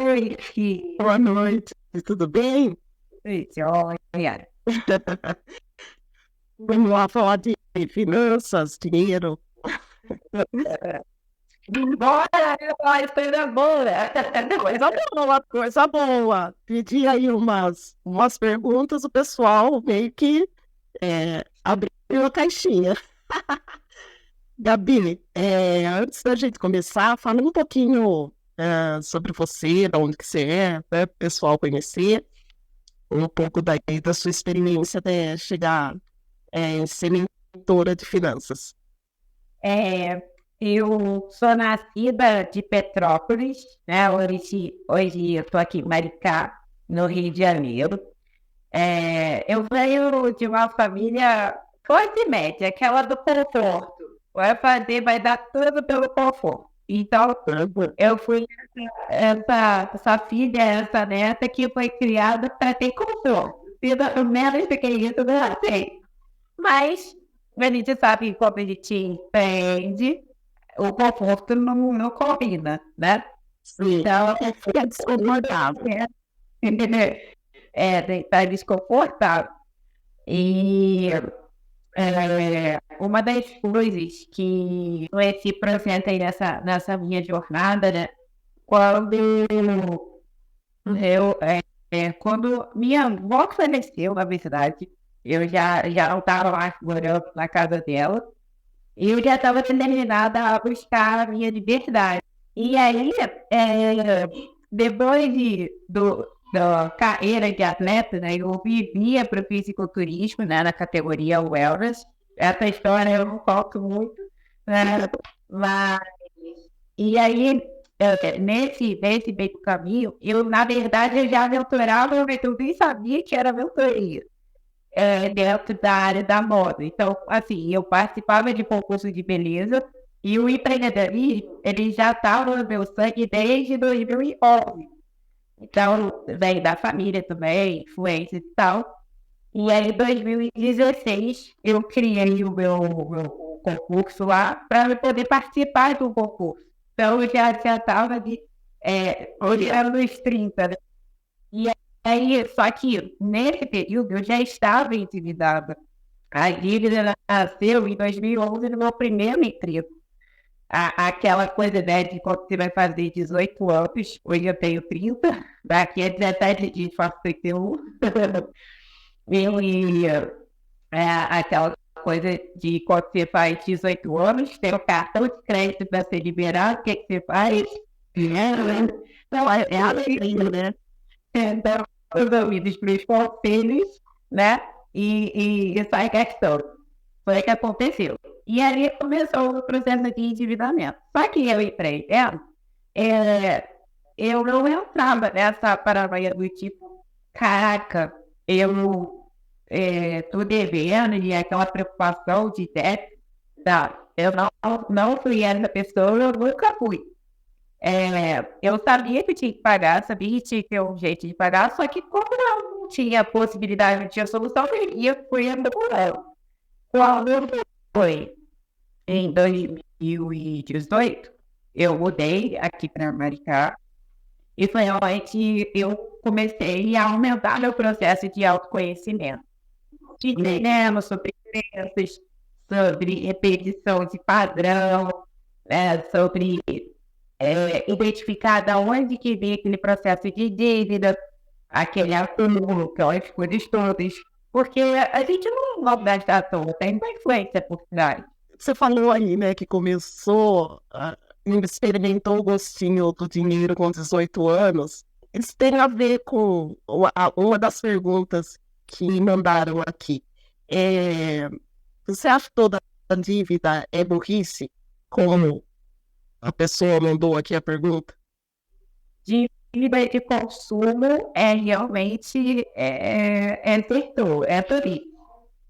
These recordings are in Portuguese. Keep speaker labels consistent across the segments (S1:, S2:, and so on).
S1: Oi,
S2: Boa noite, tudo bem?
S1: olha.
S2: Vamos lá falar de finanças, dinheiro.
S1: Bora, nós, coisa boa.
S2: Coisa boa, coisa boa. Pedi aí umas perguntas, o pessoal meio que abriu a caixinha. Gabi, antes da gente começar, fala um pouquinho sobre você, de onde que você é, né, para o pessoal conhecer, um pouco daí da sua experiência até chegar em ser mentora de finanças.
S1: É, eu sou nascida de Petrópolis, né? Hoje eu estou aqui em Maricá, no Rio de Janeiro. Eu venho de uma família classe média, aquela do conforto. Vai dar tudo pelo conforto. Então, eu fui essa filha, essa neta que foi criada para ter conforto. Pelo menos fiquei isso, não sei. Mas a gente sabe que quando a gente entende, o conforto não combina, né?
S2: Sim,
S1: Então,
S2: fica desconfortável.
S1: tá desconfortável. E uma das coisas que esse processo aí nessa minha jornada, né? Quando quando minha avó faleceu, na verdade, eu já não estava mais morando na casa dela, e eu já estava determinada a buscar a minha liberdade. E aí, depois da carreira de atleta, né, eu vivia para o fisiculturismo, né, na categoria wellness. Essa história eu não conto muito, né, mas e aí, nesse meio do caminho, na verdade, eu já mentorava, mas eu nem sabia que era mentoria, dentro da área da moda. Então, assim, eu participava de concurso de beleza e o empreendedorismo, ele já estava no meu sangue desde 2011. Então, vem da família também, influência e tal. E aí, em 2016, eu criei o meu concurso lá para poder participar do concurso. Então, eu já estava olhando nos 30, né? E aí, só que nesse período, eu já estava endividada. A dívida nasceu em 2011 no meu primeiro emprego. Aquela coisa, né, de quando você vai fazer 18 anos, hoje eu tenho 30, daqui a 17 dias faço 31. E aquela coisa de quando você faz 18 anos, tem o cartão de crédito para ser liberado, o que você faz? Dinheiro, né? Então, é alegria, né? Então, os ouvidos para os conselhos, né? E sai gastando. Foi o que aconteceu. E ali começou o processo de endividamento. Só que eu empreendendo, é, eu não entrava nessa paranoia do tipo, caraca, eu tô devendo e aquela preocupação de déficit. Tá, eu não fui essa pessoa, eu nunca fui. Eu sabia que eu tinha que pagar, sabia que tinha que ter um jeito de pagar, só que como eu não tinha possibilidade, não tinha solução, eu fui andando por ela. Quando foi em 2018, eu mudei aqui para Maricá e foi onde eu comecei a aumentar meu processo de autoconhecimento. De cinema, sobre crenças, sobre repetição de padrão, sobre identificar de onde que vem aquele processo de dívida, aquele acúmulo, aquelas coisas todas. Porque a gente não gasta à toa, tem uma influência por trás.
S2: Você falou aí, né, que começou, experimentou o gostinho do dinheiro com 18 anos. Isso tem a ver com uma das perguntas que mandaram aqui. É, você acha que toda a dívida é burrice? Como a pessoa mandou aqui a pergunta?
S1: Dívida de consumo realmente setor, é por isso.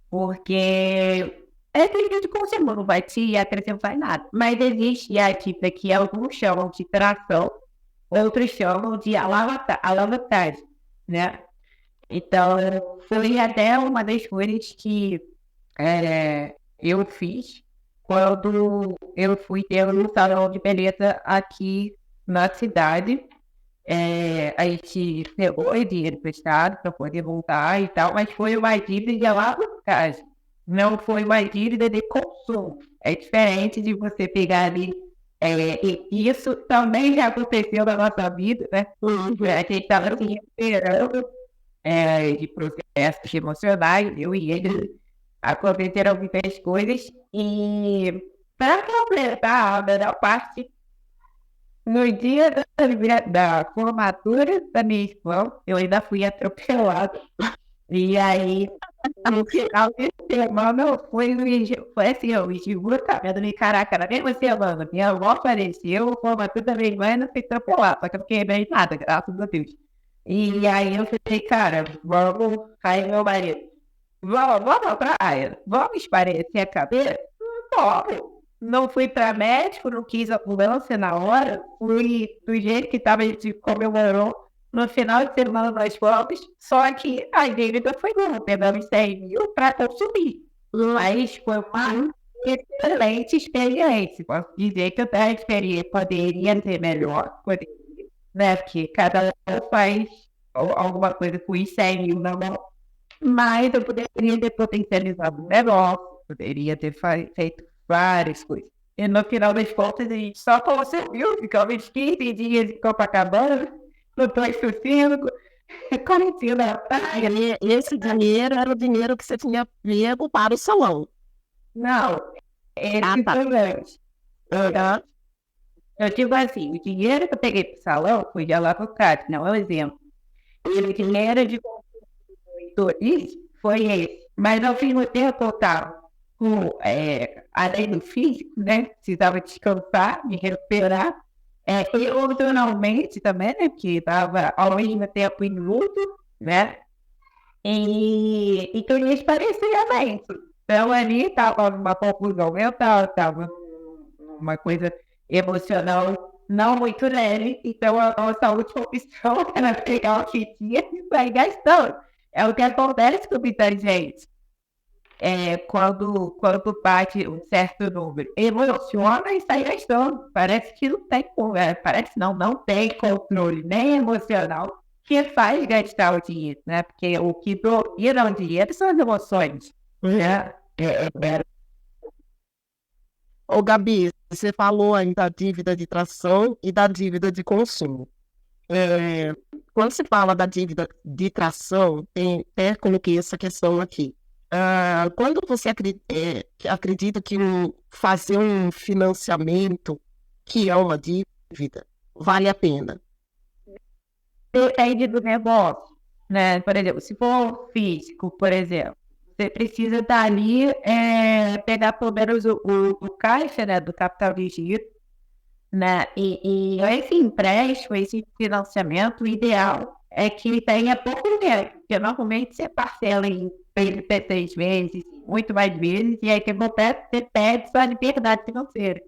S1: Porque é dívida de consumo, não vai te acrescentar nada. Mas existe a dívida que alguns chamam de tração, outros chamam de alavancagem, né? Então, foi até uma das coisas que eu fiz quando eu fui ter um salão de beleza aqui na cidade. A gente pegou o dinheiro emprestado para poder voltar e tal, mas foi uma dívida de alavancagem, não foi uma dívida de consumo. É diferente de você pegar ali. E isso também já aconteceu na nossa vida, né? A gente estava se recuperando de processos emocionais, eu e ele, aconteceram muitas coisas. E para completar a melhor parte, no dia da formatura da minha irmã, eu ainda fui atropelada. E aí, no final de semana, foi assim, eu juro, cabelo, caraca, na mesma semana, minha avó apareceu, formatura da minha irmã, e não sei atropelar, só que eu fiquei bem nada, graças a Deus. E aí eu falei, cara, vamos, aí meu marido, vamos pra praia, vamos esparecer a cabeça? Vamos. Não fui para médico, não quis ambulância na hora, fui do jeito que estava, a gente comemorou. No final de semana nós fomos, só que a dívida foi boa, pegamos 100 mil para consumir. Mas foi uma excelente experiência. Posso dizer que a experiência poderia ser melhor, poderia, né? Porque cada um faz alguma coisa com os 100 mil na mão, mas eu poderia ter potencializado melhor, poderia ter feito várias coisas. E no final das contas, a gente só conseguiu, ficamos 15 dias em Copacabana, no Posto 5, curtindo a praia.
S2: E esse dinheiro era o dinheiro que você tinha pego para o salão.
S1: Não, esse
S2: tá.
S1: foi antes. Então, eu digo assim, o dinheiro que eu peguei pro salão foi de alavancagem, não é um exemplo. E o dinheiro de turismo foi esse. Mas ao mesmo tempo eu estava além do físico, né? Precisava descansar, me recuperar. Emocionalmente também, né? Porque estava ao mesmo tempo em luto, né? E tudo isso parecia bem. Então ali estava uma confusão mental, estava uma coisa emocional não muito leve. Então a nossa última opção era pegar o que tinha e sair gastando. É o que acontece com muita gente. Quando bate um certo número, emociona e sai gastando. Parece que não tem, parece não tem controle nem emocional que faz gastar o dinheiro, né? Porque o que domina o dinheiro são as emoções. Né?
S2: Ô, Gabi, você falou aí da dívida de tração e da dívida de consumo. Quando se fala da dívida de tração, até coloquei essa questão aqui. Quando você acredita que fazer um financiamento, que é uma dívida, vale a pena?
S1: Depende do negócio, né? Por exemplo, se for físico, por exemplo, você precisa estar ali, pegar pelo menos o caixa, né, do capital de giro, né? E esse empréstimo, esse financiamento, o ideal é que tenha pouco dinheiro, porque normalmente você parcela em 6 vezes, muito mais vezes, e aí que acontece, você perde sua liberdade financeira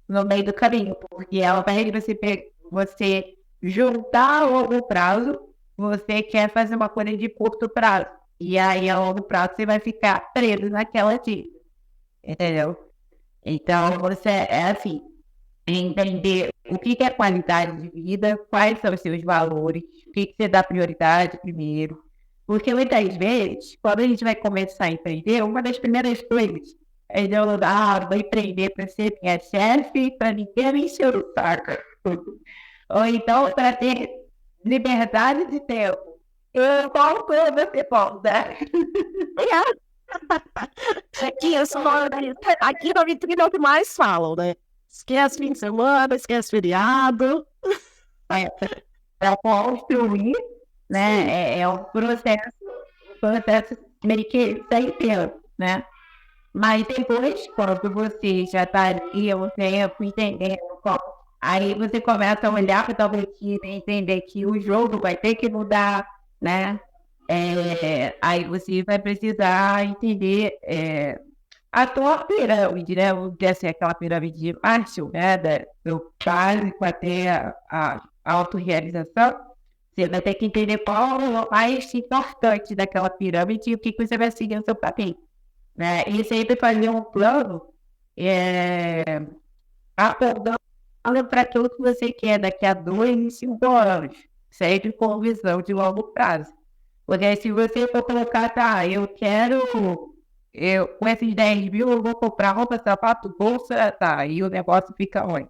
S1: no meio do caminho, porque ao invés de você juntar a longo prazo, você quer fazer uma coisa de curto prazo. E aí, a longo prazo, você vai ficar preso naquela dívida. Entendeu? Então, você assim, entender o que é qualidade de vida, quais são os seus valores, o que você dá prioridade primeiro. Porque muitas vezes, quando a gente vai começar a empreender, uma das primeiras coisas é eu vou empreender para ser minha chefe, para ninguém me encher o saco. Ou então para ter liberdade de tempo. Qual coisa você pode dar?
S2: Aqui na vitrine é o que mais falam, né? Esquece fim de semana, esquece feriado.
S1: Para construir, né? É um processo meio que sem tempo, né? Mas depois, quando você já está ali há um tempo entendendo como, aí você começa a olhar para a equipe e entender que o jogo vai ter que mudar, né? Aí você vai precisar entender a tua pirâmide, né? Vamos dizer assim, aquela pirâmide de Marshall, né? Do básico até a autorrealização. Você vai ter que entender qual é o mais importante daquela pirâmide e o que você vai seguir no seu papel. Né? E sempre fazer um plano acordando olha para aquilo que você quer daqui a 2 e 5 anos, sempre com visão de longo prazo. Porque aí, se você for colocar, tá, com esses 10 mil eu vou comprar roupa, sapato, bolsa, tá, e o negócio fica ruim.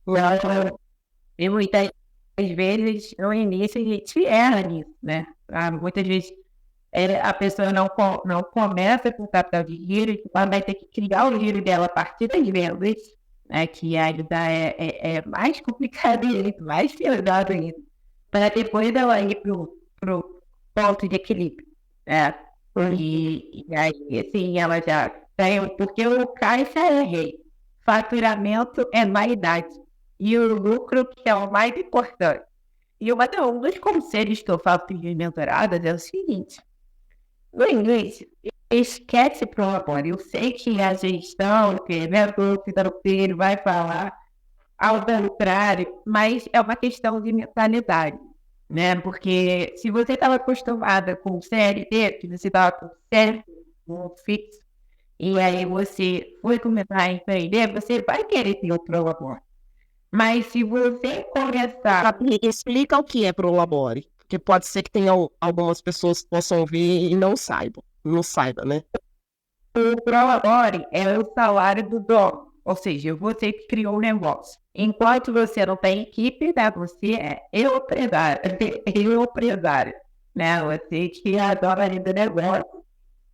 S1: Então, e muitas vezes, no início, a gente erra nisso, né? Muitas vezes a pessoa não começa com capital de giro, ela vai ter que criar o giro dela a partir das vendas, né? Que ainda é mais complicado ainda, mais pesado ainda, para depois ela ir pro ponto de equilíbrio, né? E aí, assim, ela já tem, porque o caixa é rei, faturamento é vaidade, e o lucro que é o mais importante. E um dos conselhos que eu faço para as mentoradas é o seguinte: no início, esquece pro agora. Eu sei que a gestão, que mentor financeiro vai falar ao contrário, mas é uma questão de mentalidade, né? Porque se você estava acostumada com CLT, que você estava com CLT, com fixo, e aí você foi começar a empreender, você vai querer ter o prolabore. Mas se você começar...
S2: Explica o que é prolabore, porque pode ser que tenha algumas pessoas que possam ouvir e não saibam. Não saiba, né?
S1: O prolabore é o salário do dono, ou seja, você que criou o negócio. Enquanto você não tem equipe, né, você é empresário, né? Você que é a dona do negócio.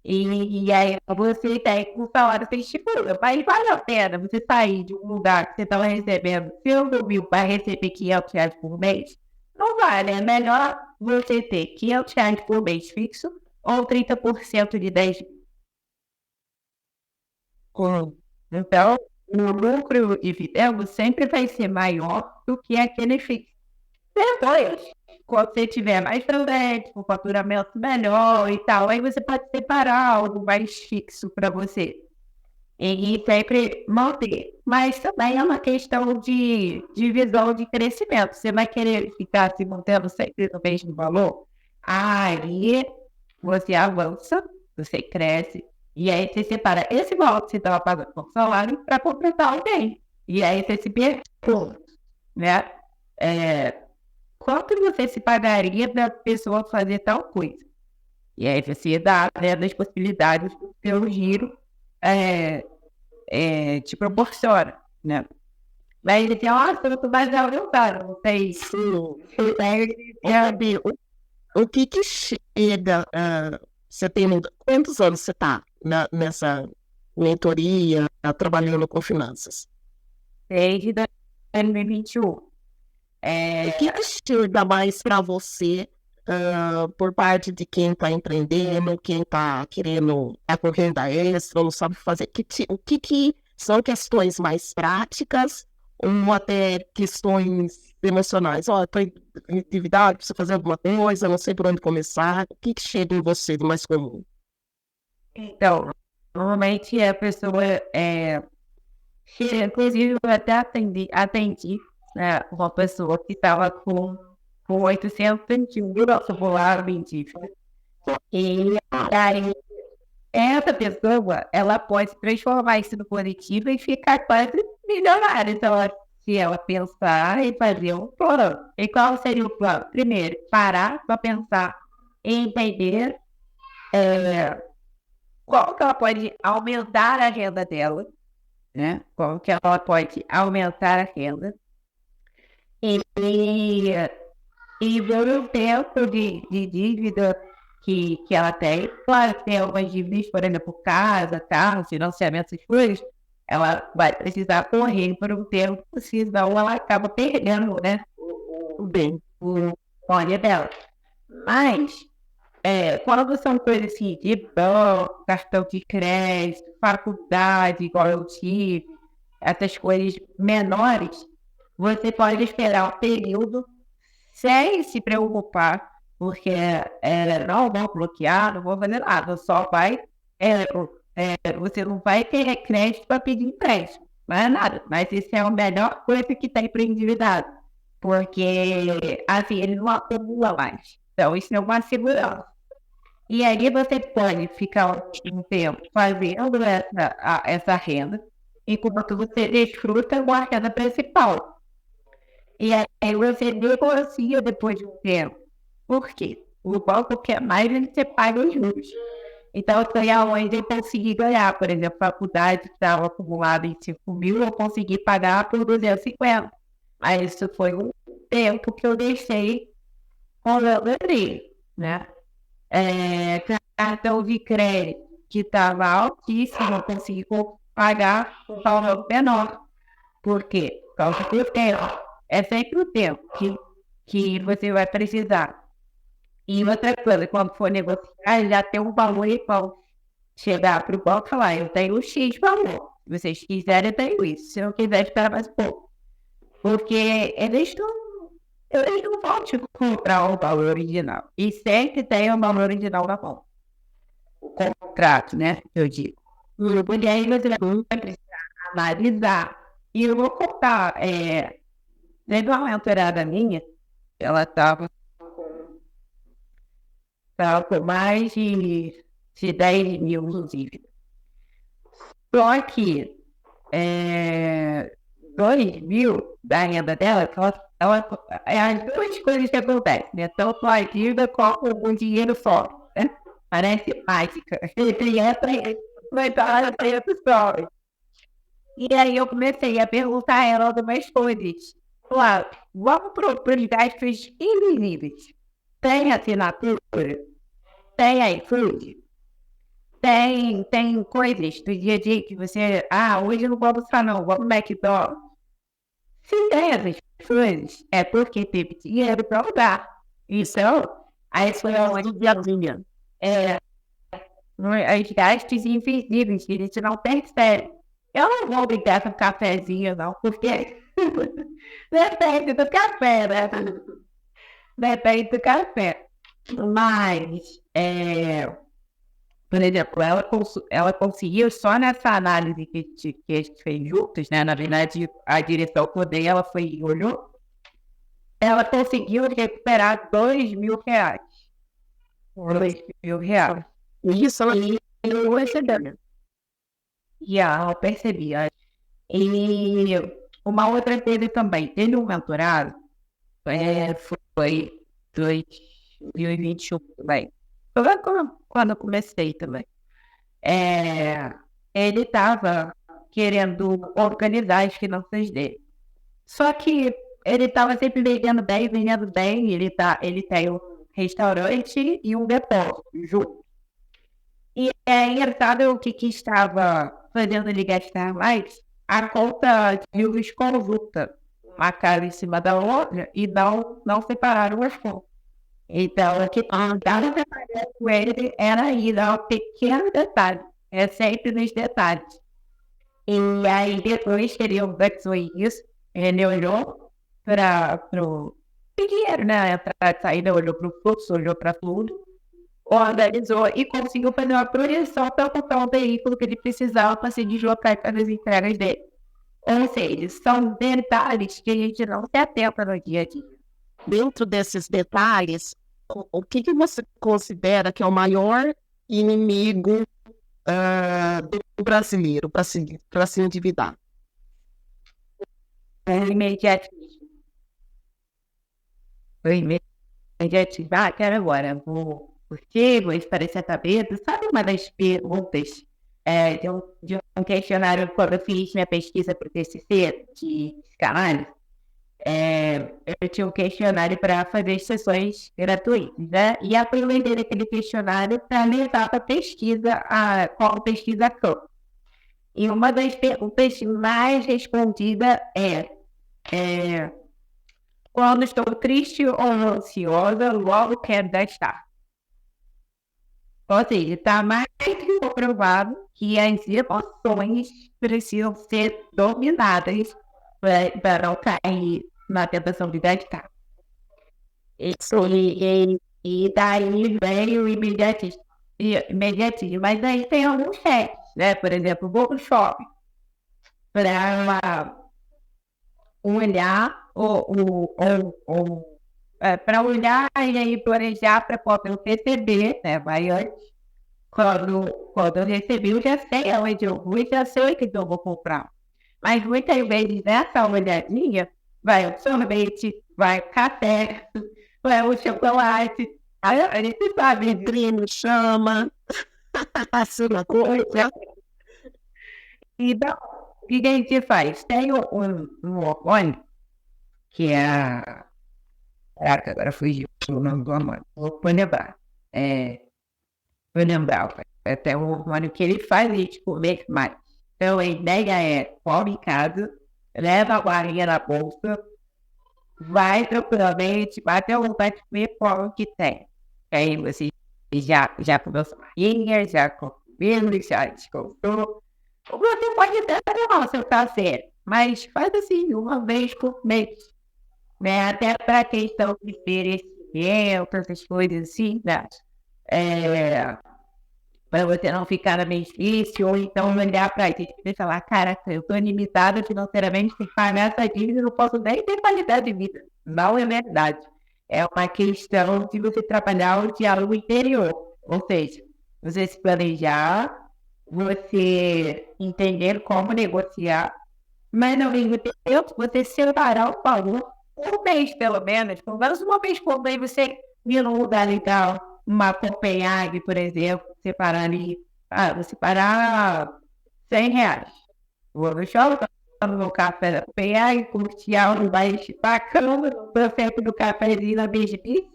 S1: E aí você tem um salário sem estipula, mas vale a pena você sair de um lugar que você estava recebendo 5 mil para receber R$ 500 por mês? Não vale, é melhor você ter R$ 500 por mês fixo ou 30% de 10 mil. Então, o lucro dividendo sempre vai ser maior do que aquele fixo. Depois, quando você tiver mais presente, com faturamento melhor e tal, aí você pode separar algo mais fixo para você. E sempre manter. Mas também é uma questão de visão de crescimento. Você vai querer ficar se mantendo sempre no mesmo valor? Aí você avança, você cresce, e aí você separa esse valor que você estava pagando por salário para completar alguém. E aí você se pergunta, né? Quanto você se pagaria para a pessoa fazer tal coisa? E aí você dá, né, das possibilidades que o seu giro te proporciona, né? Mas assim, nossa, tu vai aumentar, não sei.
S2: O que chega... você tem... Quantos anos você está nessa mentoria, trabalhando com finanças?
S1: Desde 2021.
S2: O que chega mais para você por parte de quem está empreendendo, quem está querendo com renda extra, não sabe fazer? O que são questões mais práticas ou até questões emocionais? Estou endividado, preciso fazer alguma coisa, não sei por onde começar. O que chega em você de mais comum?
S1: Então, normalmente a pessoa chega, inclusive eu até atendi, né, uma pessoa que estava com 821 do nosso volar científico. E aí, essa pessoa, ela pode transformar isso no positivo e ficar quase milionária. Então, se ela pensar em fazer um plano. E qual seria o plano? Primeiro, parar para pensar e entender qual que ela pode aumentar a renda dela, né? Como que ela pode aumentar a renda. E ver o tempo de dívida que ela tem. Claro que tem algumas dívidas, por exemplo, casa, carro, financiamento, essas coisas, ela vai precisar correr por um tempo, senão ela acaba perdendo, né, o olho dela. Mas, quando são coisas assim, de banco, cartão de crédito, faculdade, igual eu tive, essas coisas menores, você pode esperar um período sem se preocupar, porque não vão bloquear, não vão fazer nada, só vai, você não vai ter crédito para pedir empréstimo, não é nada, mas isso é a melhor coisa que tem para endividado, porque assim, ele não acumula mais, então isso é uma segurança. E aí você pode ficar um tempo fazendo essa renda, enquanto você desfruta com a renda principal. E aí você negocia depois de um tempo. Por quê? O banco quer mais ele você paga os juros. Então, foi aonde eu consegui ganhar. Por exemplo, a faculdade estava acumulada em 5 mil, eu consegui pagar por 250. Mas isso foi um tempo que eu deixei rolando ali, né? Cartão de crédito que estava altíssimo, eu consegui pagar um valor menor. Por quê? Por causa do tempo. É sempre o tempo que você vai precisar. E outra coisa, quando for negociar, já tem um valor e pão. Chegar para o banco e falar, eu tenho X valor. Se vocês quiserem, eu tenho isso. Se não quiser, espera mais um pouco. Porque eles não vão te comprar o valor original. E sempre tem o valor original na mão. O contrato, né? Eu digo. E aí você vai precisar analisar. E eu vou contar. Teve uma mentorada minha, ela estava com mais de 10 mil, inclusive. Só que 2 mil da renda dela, é as duas coisas que acontecem, né? Tanto a dívida como o dinheiro fora, né? Parece mágica. E essa vai estar pessoal. E aí eu comecei a perguntar a ela algumas coisas. Claro, vamos para os gastos invisíveis. Tem assinatura? Tem iFood? Tem coisas do dia a dia que você... hoje eu não vou almoçar não, vou no McDonald's. Se tem essas coisas, é porque teve dinheiro para usar. Então, aí foi onde os gastos invisíveis que a gente não percebe. Eu não vou brigar com cafezinho, não, porque depende do café, né? Depende do café. Mas, por exemplo, ela conseguiu só nessa análise que a gente fez juntos, né? Na verdade, a direção quando ela foi e olhou, ela conseguiu recuperar R$ 2.000. R$ 2.000.
S2: Isso ela não recebeu.
S1: E ela percebia. E uma outra coisa também, teve um mentorado, foi 2021 também. Foi quando eu comecei também. Ele estava querendo organizar as finanças dele. Só que ele estava sempre vendendo bem. Ele tem um restaurante e um depósito junto. E é engraçado o que estava fazendo ele gastar mais, a conta de luz conjunta, uma casa em cima da outra, e não separaram as contas. Então, o que estava separando com ele era ainda um pequeno detalhe, é sempre nos detalhes. E aí, depois que ele organizou isso, ele olhou para o dinheiro, né? A entrada e saída, olhou para o fluxo, olhou para tudo, organizou e conseguiu fazer uma projeção para comprar um veículo que ele precisava para se deslocar para as entregas dele. Ou seja, são detalhes que a gente não se atenta no dia a dia.
S2: Dentro desses detalhes, o que você considera que é o maior inimigo do brasileiro para se endividar?
S1: O imediatismo. Quero agora, vou curtir, vou esparecer a cabeça. Sabe uma das perguntas de um questionário quando eu fiz minha pesquisa para o TCC de psicanálise? Eu tinha um questionário para fazer sessões gratuitas, né? E aproveitei aquele questionário para levar para pesquisa, como pesquisa campo. E uma das perguntas mais respondidas quando estou triste ou ansiosa, logo quero gastar. Ou seja, está mais que comprovado que as emoções precisam ser dominadas para não cair na tentação de gastar. E daí vem o imediatismo. Mas aí tem alguns hacks, né? Por exemplo, vou no shopping para olhar para olhar e aí planejar para poder receber, né? Mas antes, quando eu recebi, eu já sei onde eu vou e já sei o que eu vou comprar. Mas muitas vezes nessa olhadinha vai o sorvete, vai o café, vai o chocolate. Aí a gente sabe,
S2: Primo chama, assina coisa.
S1: então, o que a gente faz? Tem um hormônio que é a. Caraca, agora fugiu o nome do hormônio. Vou lembrar. Vou lembrar. É até um hormônio que ele faz a gente comer mais. Então, a ideia é: come em casa, leva a guarda na bolsa, vai tranquilamente, vai ter vontade de comer, come o que tem. Aí você já comeu sua marinha, já comeu, já descontou. Você pode até levar o seu café, mas faz assim, uma vez por mês, né? Até para questão de merecimento, essas coisas assim, né? Para você não ficar na mesmice, ou então olhar para isso e falar, caraca, eu estou limitada financeiramente, tem que pagar essa dívida, não posso nem ter qualidade de vida. Não é verdade. É uma questão de você trabalhar o diálogo interior. Ou seja, você se planejar, você entender como negociar, mas ao mesmo tempo você separar o valor por mês, pelo menos uma vez por mês você ir num lugar legal, uma Copenhague, por exemplo, separar ali, vou separar R$ 100. Vou no shopping, tomar meu café da Copenhague, curtir algo mais bacana, no processo do cafezinho na Beijing,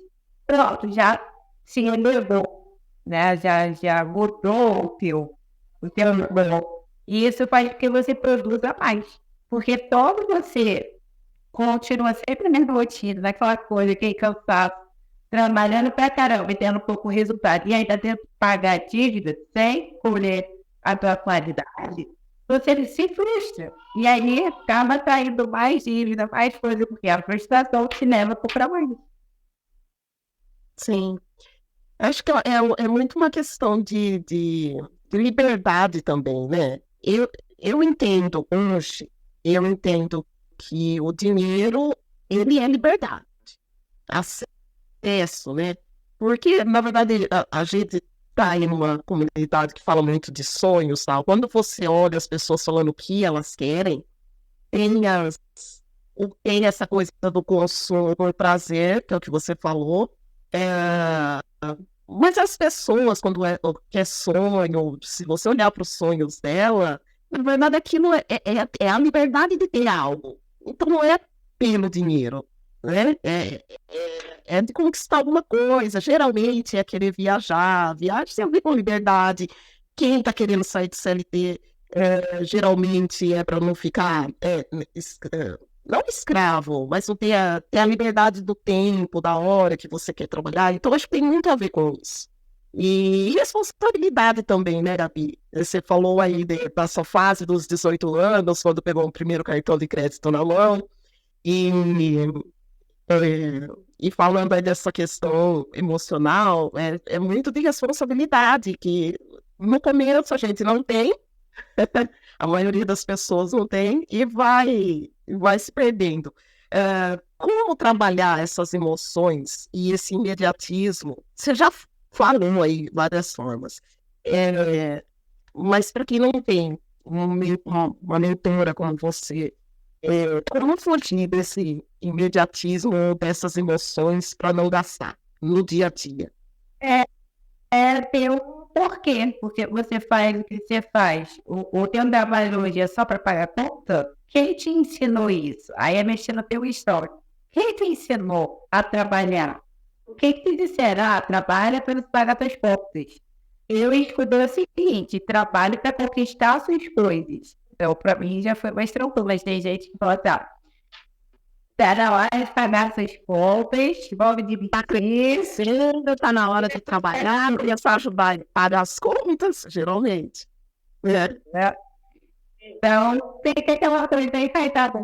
S1: pronto, já se elevou, né? Já mudou o teu humor. E isso faz com que você produza mais. Porque todo você continua sempre na mesma rotina, naquela coisa, que é cansado, trabalhando pra caramba e tendo pouco resultado, e ainda tendo que pagar dívida sem colher a tua qualidade, você se frustra. E aí acaba saindo mais dívida, mais coisa, porque a frustração te leva para mais.
S2: Sim. Acho que é muito uma questão de liberdade também, né? Eu entendo hoje, eu entendo que o dinheiro, ele é liberdade, acesso, né? Porque, na verdade, a gente está em uma comunidade que fala muito de sonhos, tal. Quando você olha as pessoas falando o que elas querem, tem essa coisa do consumo por prazer, que é o que você falou, mas as pessoas, quando quer sonho, se você olhar para os sonhos dela, na verdade aquilo é a liberdade de ter algo. Então não é pelo dinheiro, né? É de conquistar alguma coisa. Geralmente é querer viajar. Viagem tem a ver com liberdade. Quem está querendo sair de CLT, geralmente é para não ficar não escravo, mas não ter a liberdade do tempo, da hora que você quer trabalhar. Então, acho que tem muito a ver com isso. E responsabilidade também, né, Gabi? Você falou aí da sua fase dos 18 anos, quando pegou o primeiro cartão de crédito na mão, e falando aí dessa questão emocional, é muito de responsabilidade, que no começo a gente não tem, a maioria das pessoas não tem, e vai se perdendo. Como trabalhar essas emoções e esse imediatismo? Você já falou aí várias formas, mas para quem não tem uma mentora como você, como fugir desse imediatismo, dessas emoções para não gastar no dia a dia?
S1: Ter um porquê, porque você faz o que você faz. O teu trabalho hoje é só para pagar conta? Quem te ensinou isso? Aí é mexer no teu histórico. Quem te ensinou a trabalhar? O que te disseram? Trabalha para pagar tuas contas. Eu escutei o seguinte: trabalhe para conquistar suas coisas. Então, para mim já foi mais tranquilo, mas tem gente que fala, tá na hora de pagar suas contas, vamos de
S2: Crescendo, tá na hora de trabalhar, começar a ajudar a pagar as contas, geralmente.
S1: Então, tem que ter aquela coisa enfeitada,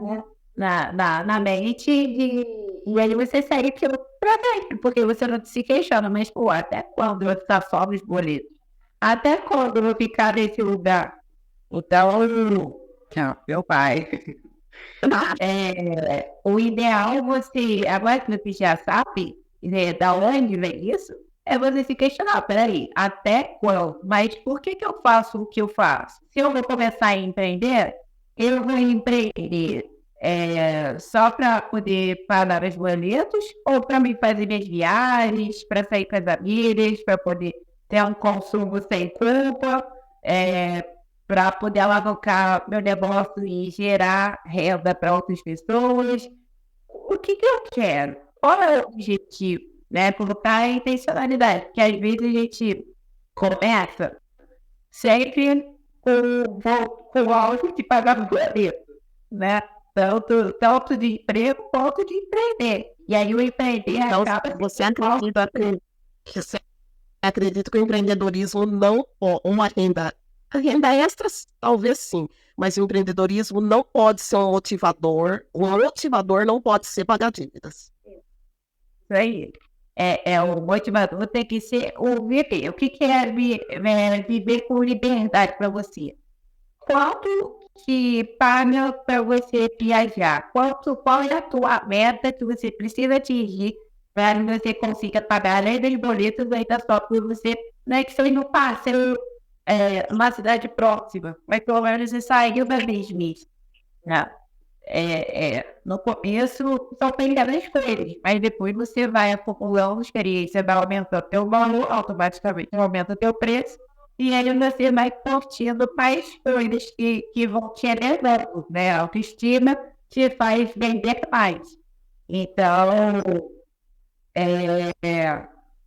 S1: né? Na mente, e aí você segue aquilo pra dentro, porque você não se questiona, mas, pô, até quando eu vou ficar só nos boletos? Até quando eu vou ficar nesse lugar? Então, meu pai. O ideal é você, agora que você já sabe, né, da onde vem isso, é você se questionar, peraí, até quando? Mas por que eu faço o que eu faço? Se eu vou começar a empreender, eu vou empreender só para poder pagar as boletos ou para me fazer minhas viagens, para sair com as amigas, para poder ter um consumo sem culpa, para poder alavancar meu negócio e gerar renda para outras pessoas. O que eu quero? Qual é o objetivo? Né? Colocar a intencionalidade, porque às vezes a gente começa sempre com algo de pagar boleto, né? Tanto de emprego quanto de empreender. E aí o empreender
S2: Então,
S1: acaba
S2: você acredita que o empreendedorismo não, uma renda, a renda extra talvez sim, mas o empreendedorismo não pode ser um motivador não pode ser pagar dívidas.
S1: isso aí. O motivador tem que ser o viver. O que é viver com liberdade para você? Quanto que paga para você viajar? Qual é a tua meta que você precisa atingir para que você consiga pagar além dos boletos ainda só por você, né, que você não passa uma cidade próxima, mas pelo menos você saiu da mesmice, né? No começo são pequenas coisas, mas depois você vai acumulando experiência, vai aumentando teu valor, automaticamente aumenta teu preço, e aí você vai curtindo mais coisas que vão te elevando, né? A autoestima te faz vender mais. Então,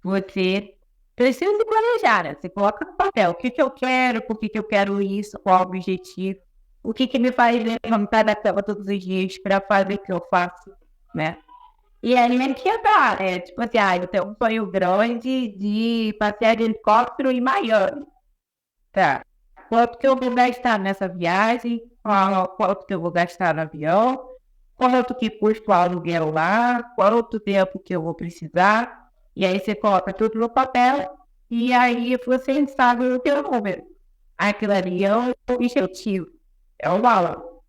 S1: você precisa se planejar, né? Você coloca no papel o que eu quero, por que eu quero isso, qual o objetivo, o que me faz levantar da cama todos os dias para fazer o que eu faço, né? E aí é que tá, né? Tipo assim, eu tenho um sonho grande de passear de helicóptero em Miami. Tá. Quanto que eu vou gastar nessa viagem? Quanto que eu vou gastar no avião? Quanto que custa o aluguel lá? Quanto tempo que eu vou precisar? E aí você coloca tudo no papel e aí você sabe o teu número. Aquilo ali é o objetivo, é o valor,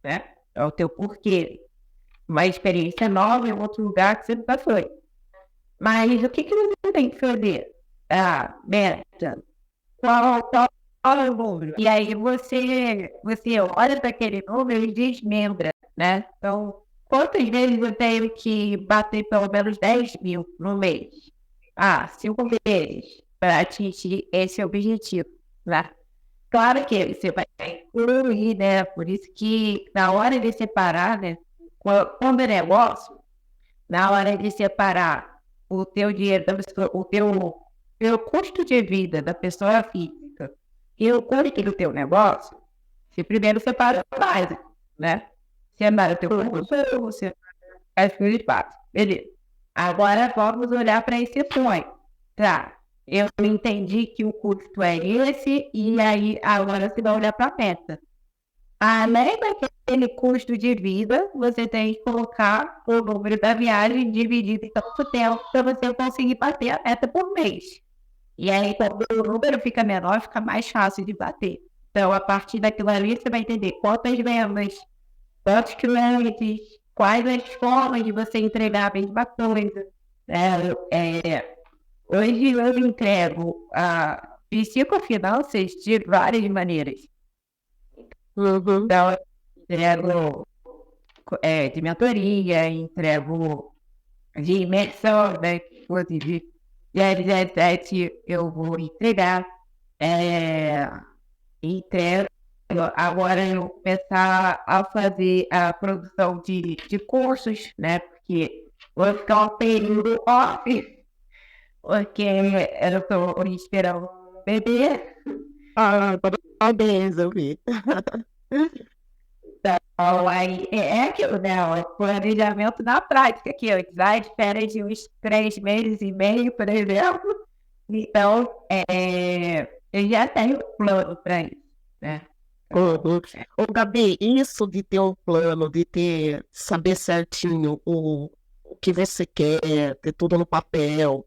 S1: né? É o teu porquê. Uma experiência nova em outro lugar que você nunca foi. Mas o que você tem que fazer? Meta. Qual é o número? E aí você olha para aquele número e desmembra, né? Então, quantas vezes eu tenho que bater pelo menos 10 mil no mês? 5 vezes para atingir esse objetivo, né? Claro que você vai incluir, né? Por isso que na hora de separar, né? Quando é negócio, na hora de separar o teu dinheiro, o teu custo de vida da pessoa física e o custo do teu negócio, você primeiro separa o básico, né? Separa o teu custo, você as coisas básicas. Beleza. Agora vamos olhar para esse sonho. Tá. Eu entendi que o custo é esse, e aí agora você vai olhar para a meta. Além daquele custo de vida, você tem que colocar o número da viagem dividido em tanto tempo para você conseguir bater a meta por mês. E aí, quando o número fica menor, fica mais fácil de bater. Então, a partir daquilo ali, você vai entender quantas vendas, quantos clientes, quais as formas de você entregar a mesma coisa. Hoje eu entrego psicofinanças de várias maneiras. Então, entrego de mentoria, entrego de imersão, né? Inclusive, dia 17 eu vou entregar. Entrego. Agora eu vou começar a fazer a produção de cursos, né? Porque vou ficar um período off, porque eu estou esperando um bebê.
S2: Parabéns, eu vi.
S1: Então, aí é aquilo, né? O planejamento na prática aqui, eu de férias de uns 3 meses e meio, por exemplo. Então, eu já tenho um plano para isso, né?
S2: Ô, Gabi, isso de ter um plano, saber certinho o que você quer, ter tudo no papel,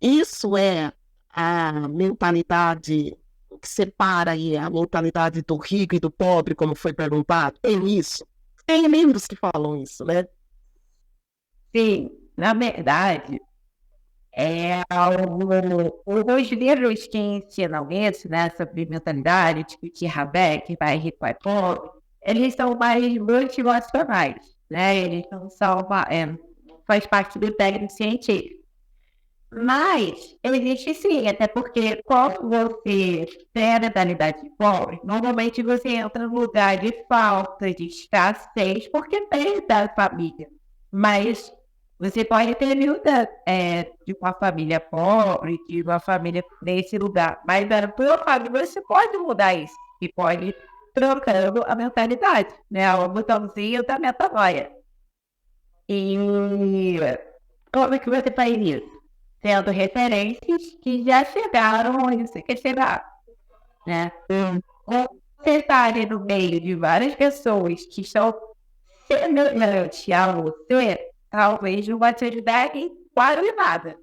S2: isso é a mentalidade que separa aí a mentalidade do rico e do pobre, como foi perguntado? Tem isso? Tem livros que falam isso, né?
S1: Sim, na verdade, os livros que ensinam isso, né, sobre mentalidade, tipo de Habeck, vai rico, vai pobre, eles são mais motivacionais, né? Eles não são faz parte do técnico científico. Mas existe sim, até porque quando você tem a mentalidade de pobre, normalmente você entra no lugar de falta, de escassez, porque tem da família. Mas você pode ter vindo de uma família pobre, de uma família nesse lugar. Mas na tua família você pode mudar isso. E pode ir trocando a mentalidade, né? O botãozinho da metanoia. E como é que você faz isso? Tendo referências que já chegaram onde você quer chegar, né? Ou você está ali no meio de várias pessoas que estão semelhantes a você, talvez não vai te ajudar em quase nada.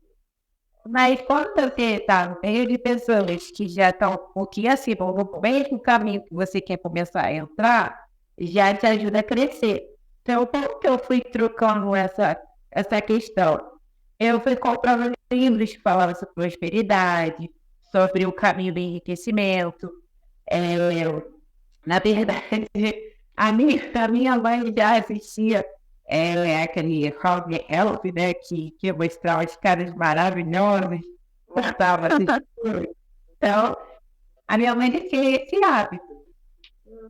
S1: Mas quando você está no meio de pessoas que já estão um pouquinho acima, ou no mesmo caminho que você quer começar a entrar, já te ajuda a crescer. Então, como que eu fui trocando essa questão? Eu fui comprando livros que falavam sobre prosperidade, sobre o caminho do enriquecimento. Na verdade, a minha mãe já assistia aquele Home Health, né, que mostrava os caras maravilhosos, gostava assim. Então, a minha mãe tinha esse hábito,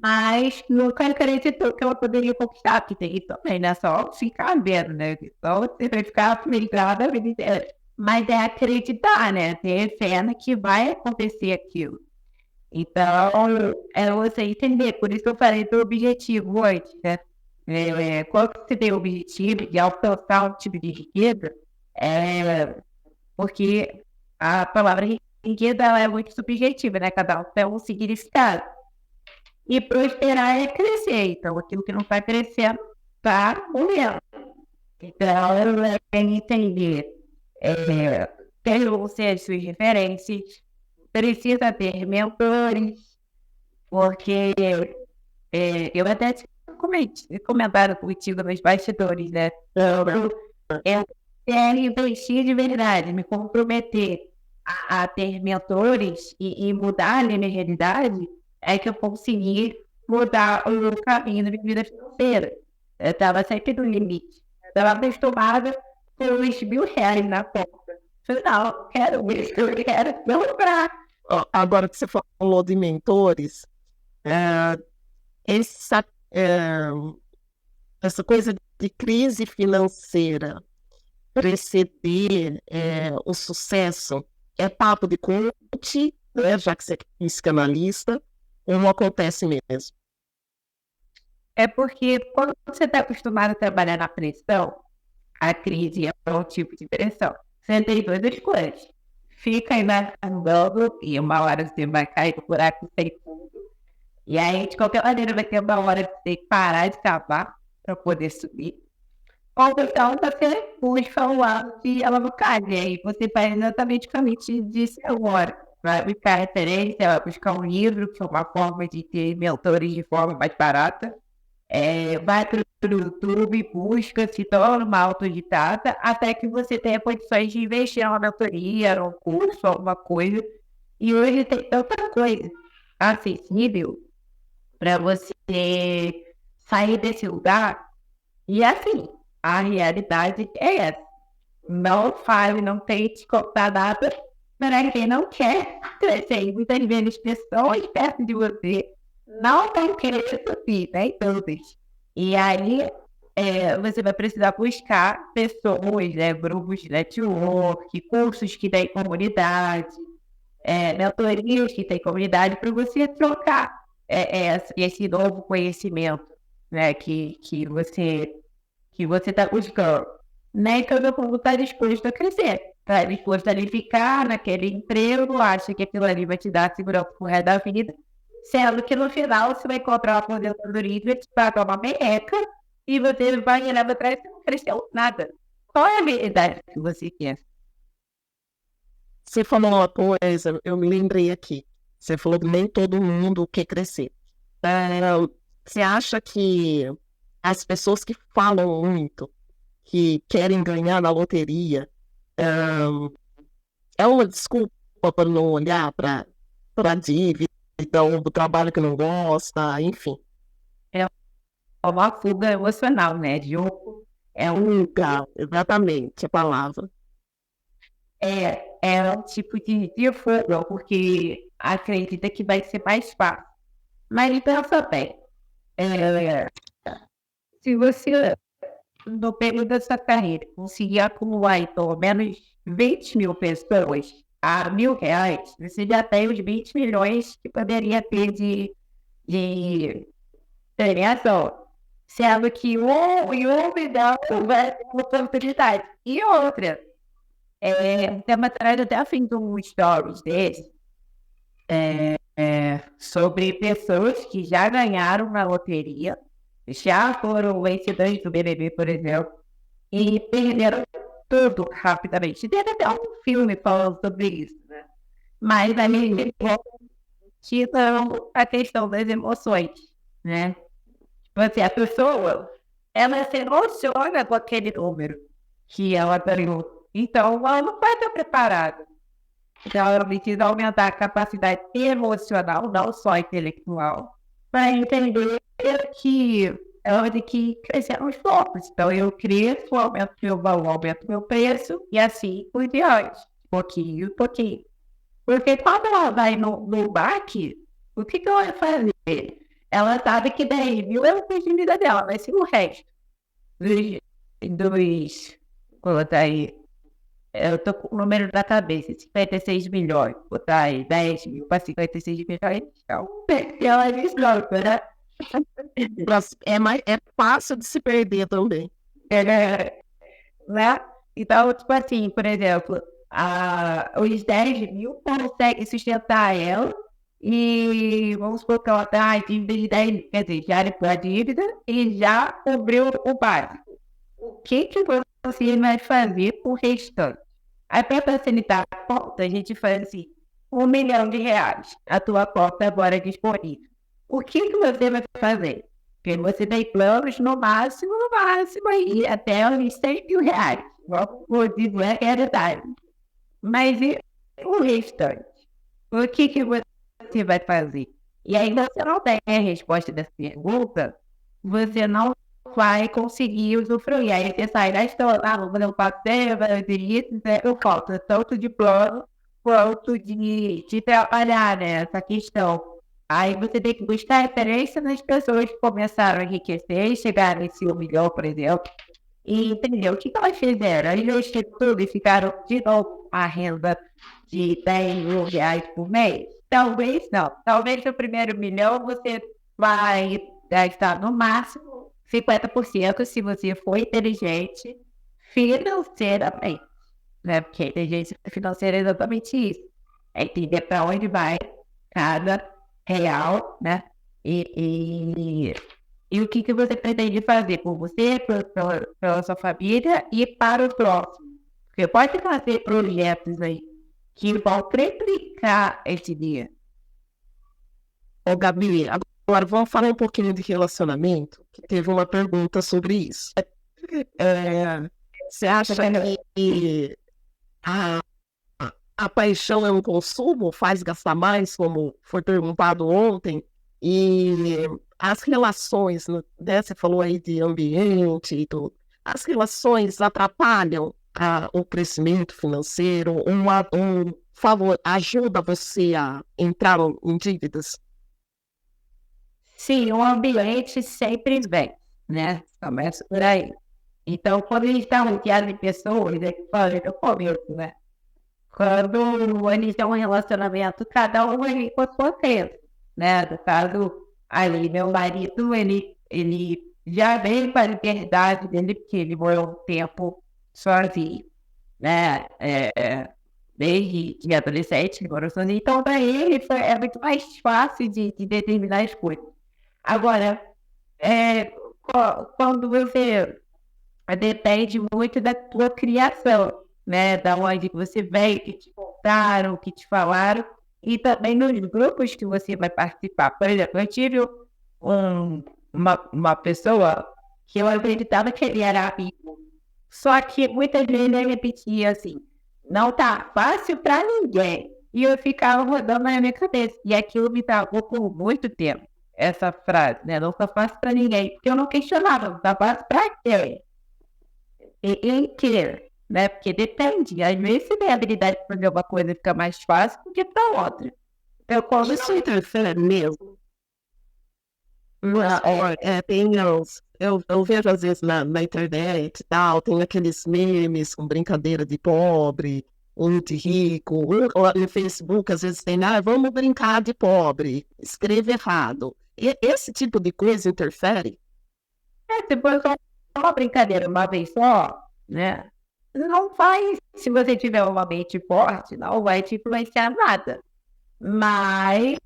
S1: mas nunca acreditou que ela poderia conquistar, porque tem isso também, não é só ficar vendo, né? Só você vai ficar ligada a vida inteira. Mas é acreditar, né? Ter fé no que vai acontecer aquilo. Então, é você entender, por isso que eu falei do objetivo antes, né? Quando você tem o objetivo de alcançar um tipo de riqueza, porque a palavra riqueza ela é muito subjetiva, né? Cada um tem um significado. E prosperar é crescer, então aquilo que não está crescendo está morrendo. Então, eu tenho que entender, ter você as suas referências, precisa ter mentores, porque eu até tinha comentado contigo nos bastidores, né? Eu quero investir de verdade, me comprometer a ter mentores e mudar a minha realidade, é que eu consegui mudar o caminho da minha vida financeira. Eu estava sempre no limite. Eu estava acostumada com os R$ 1.000 na conta. Falei, não, quero isso, eu quero comprar.
S2: Agora que você falou de mentores, é, essa, é, essa coisa de crise financeira preceder o sucesso é papo de coach, né, já que você é psicanalista, ou não acontece mesmo?
S1: É porque quando você está acostumado a trabalhar na pressão, a crise é um tipo de pressão. Você tem duas escolhas. Fica aí andando e uma hora você vai cair no buraco sem fundo. E aí, de qualquer maneira, vai ter uma hora que você tem que parar de cavar para poder subir. Ou então você busca um lado de alavancagem. E aí você faz exatamente o caminho que te disse agora. Vai buscar referência, vai buscar um livro, que é uma forma de ter mentores de forma mais barata. Vai para o YouTube, busca, se torna uma autodidata, até que você tenha condições de investir em uma mentoria, num curso, alguma coisa. E hoje tem tanta coisa acessível para você sair desse lugar. E assim, a realidade é essa. Não fale, não tente contar nada para quem não quer crescer. E muitas vezes pessoas perto de você não vão querer subir, né? Todas. E aí você vai precisar buscar pessoas, né? Grupos de network, cursos que têm comunidade, mentorias que têm comunidade para você trocar esse novo conhecimento, né? Que você está buscando. Nem todo mundo está disposto a crescer, está disposto a ficar naquele emprego, acha que aquilo ali vai te dar segurança pro resto da vida, sendo que no final você vai encontrar uma aposentadoria e te pagar uma merreca e você vai olhar para trás e não cresceu nada. Qual é a habilidade que você quer?
S2: Você falou uma coisa, eu me lembrei aqui. Você falou que nem todo mundo quer crescer. Você acha que as pessoas que falam muito, que querem ganhar na loteria, é uma desculpa para não olhar para a dívida, ou do trabalho que não gosta, enfim?
S1: é uma fuga emocional, né?
S2: Fuga, exatamente a palavra.
S1: É um tipo de fuga, porque acredita que vai ser mais fácil. Mas pensa bem, é, se você, no período da sua carreira, conseguir acumular em pelo menos 20 mil pessoas a R$ 1.000, você já tem os 20 milhões que poderia ter de premiação. Sendo que um milhão vai ter oportunidade. E outra, tempo atrás eu até fiz um stories desse, sobre pessoas que já ganharam na loteria, já foram vencedores do BBB, por exemplo, e perderam tudo rapidamente. Tem até um filme falando sobre isso, né? Mas ali tiram a questão das emoções, né? A pessoa, ela se emociona com aquele número que ela ganhou. Então, ela não vai estar preparada. Então, ela precisa aumentar a capacidade emocional, não só intelectual, para entender que ela vai ter que crescer aos poucos. Então, eu cresço, aumento meu valor, aumento meu preço, e assim por diante, pouquinho, pouquinho. Porque quando ela vai no baque, o que ela vai fazer? Ela sabe que 10 mil é o custo de vida dela, mas se o resto dos colocar aí, eu tô com o número na cabeça, 56 milhões, botar aí 10 mil para 56 milhões, então, ela desculpa, né?
S2: É fácil de se perder também.
S1: Né? Então, tipo assim, por exemplo, os 10 mil conseguem sustentar ela e vamos supor que ela está em dívida de 10 mil, quer dizer, já limpou a dívida e já cobriu o básico. O que você vai fazer com o restante? Aí, para facilitar a conta, a gente faz assim, R$ 1 milhão, a tua conta agora é disponível. O que você vai fazer? Porque você tem planos no máximo, aí até uns R$ 100 mil. Vamos dizer que é verdade. Mas e o restante? O que você vai fazer? E ainda você não tem a resposta dessa pergunta, você não vai conseguir usufruir. Aí você sai da história, vou fazer um passeio, vai fazer isso, eu falta tanto de plano quanto de trabalhar nessa questão. Aí você tem que buscar referência nas pessoas que começaram a enriquecer e chegaram nesse 1 milhão, por exemplo, e entendeu o que elas fizeram. Eles investiram tudo e ficaram de novo com a renda de R$ 10 mil por mês. Talvez não. Talvez no primeiro milhão você vai gastar no máximo 50% se você for inteligente financeiramente. Né? Porque a inteligência financeira é exatamente isso. É entender para onde vai cada real, né? E o que você pretende fazer por você, pela sua família e para o próximo. Porque pode fazer projetos aí que vão triplicar esse dia.
S2: Ô, Gabi, agora vamos falar um pouquinho de relacionamento, que teve uma pergunta sobre isso. Você acha que a paixão é um consumo, faz gastar mais, como foi perguntado ontem? E as relações, né, você falou aí de ambiente e tudo, as relações atrapalham o crescimento financeiro, favor, ajuda você a entrar em dívidas?
S1: Sim, o ambiente sempre vem, né? Começa por aí. Então, quando a gente está rodeado de pessoas, é que fala no começo, né? Quando eles têm um relacionamento, cada um ali com a sua crença, né? No caso, ali, meu marido, ele já veio para a liberdade dele, porque ele morou um tempo sozinho, né? Desde de adolescente, ele morou sozinho. Então, para ele, é muito mais fácil de determinar as coisas. Agora, quando você depende muito da tua criação, né? Da onde você veio, que te contaram, que te falaram, e também nos grupos que você vai participar. Por exemplo, eu tive uma pessoa que eu acreditava que ele era amigo, só que muitas vezes ele repetia assim, não tá fácil para ninguém. E eu ficava rodando na minha cabeça, e aquilo me travou por muito tempo. essa frase, né? Não tá fácil para ninguém, porque eu não questionava, não tá fácil para quem? Em que, né? Porque depende. Às vezes você tem a habilidade de fazer uma coisa fica mais fácil do que para outra. Então, quando
S2: Isso interfere mesmo. Eu vejo às vezes na internet e tal, tem aqueles memes com brincadeira de pobre, um de rico, ou no Facebook às vezes tem, vamos brincar de pobre, escreve errado. E esse tipo de coisa interfere?
S1: se for só uma brincadeira uma vez só, né? Não faz, se você tiver uma mente forte, não vai te influenciar nada. Mas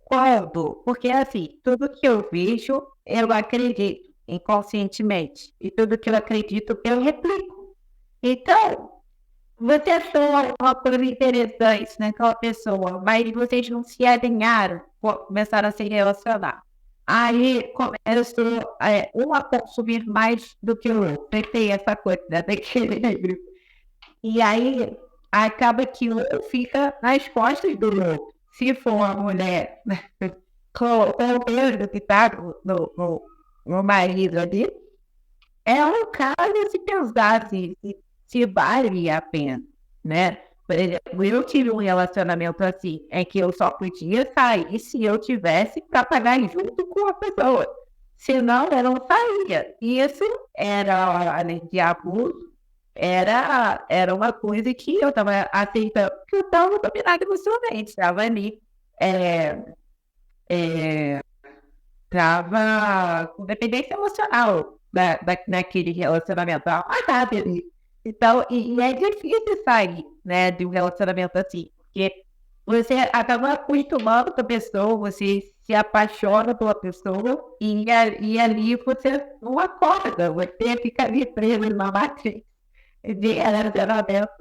S1: quando? Porque assim, tudo que eu vejo, eu acredito inconscientemente. E tudo que eu acredito, eu replico. Então, você achou uma coisa interessante naquela pessoa, mas vocês não se alinharam, começaram a se relacionar. Aí começou um a consumir mais do que o outro. Tem essa coisa, né? Tem equilíbrio. E aí acaba que um fica nas costas do outro. Se for uma mulher com o peso que está no marido ali, é um caso se pensar se vale a pena, né? Por exemplo, eu tive um relacionamento assim, em que eu só podia sair se eu tivesse para pagar junto com a pessoa. Senão, eu não saía. E isso era, além de abuso, era uma coisa que eu estava aceitando, que eu estava dominada emocionalmente, estava ali, estava com dependência emocional naquele relacionamento. Então, e é difícil sair, né, de um relacionamento assim, porque você acaba acostumando com a pessoa, você se apaixona pela pessoa e ali você não acorda, você fica ali preso numa matriz de relacionamento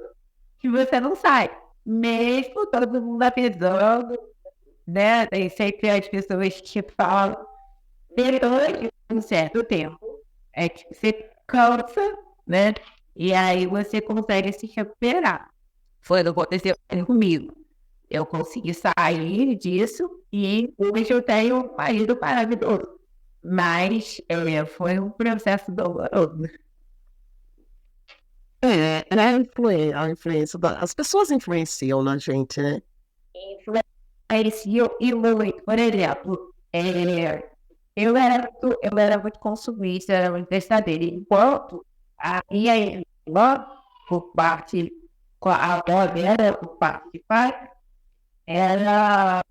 S1: que você não sai. Mesmo todo mundo avisando, né? Tem sempre as pessoas que falam, depois de um certo tempo, é que você cansa, né? E aí você consegue se recuperar. Foi o que aconteceu comigo. Eu consegui sair disso e hoje eu tenho um marido maravilhoso. Mas foi um processo doloroso.
S2: A influência as pessoas influenciam na gente, né?
S1: Influenciam e muito. Por exemplo, eu era muito consumista, era muito testadeira. Enquanto a minha irmã, por parte, com a avó dela, por parte de pai, era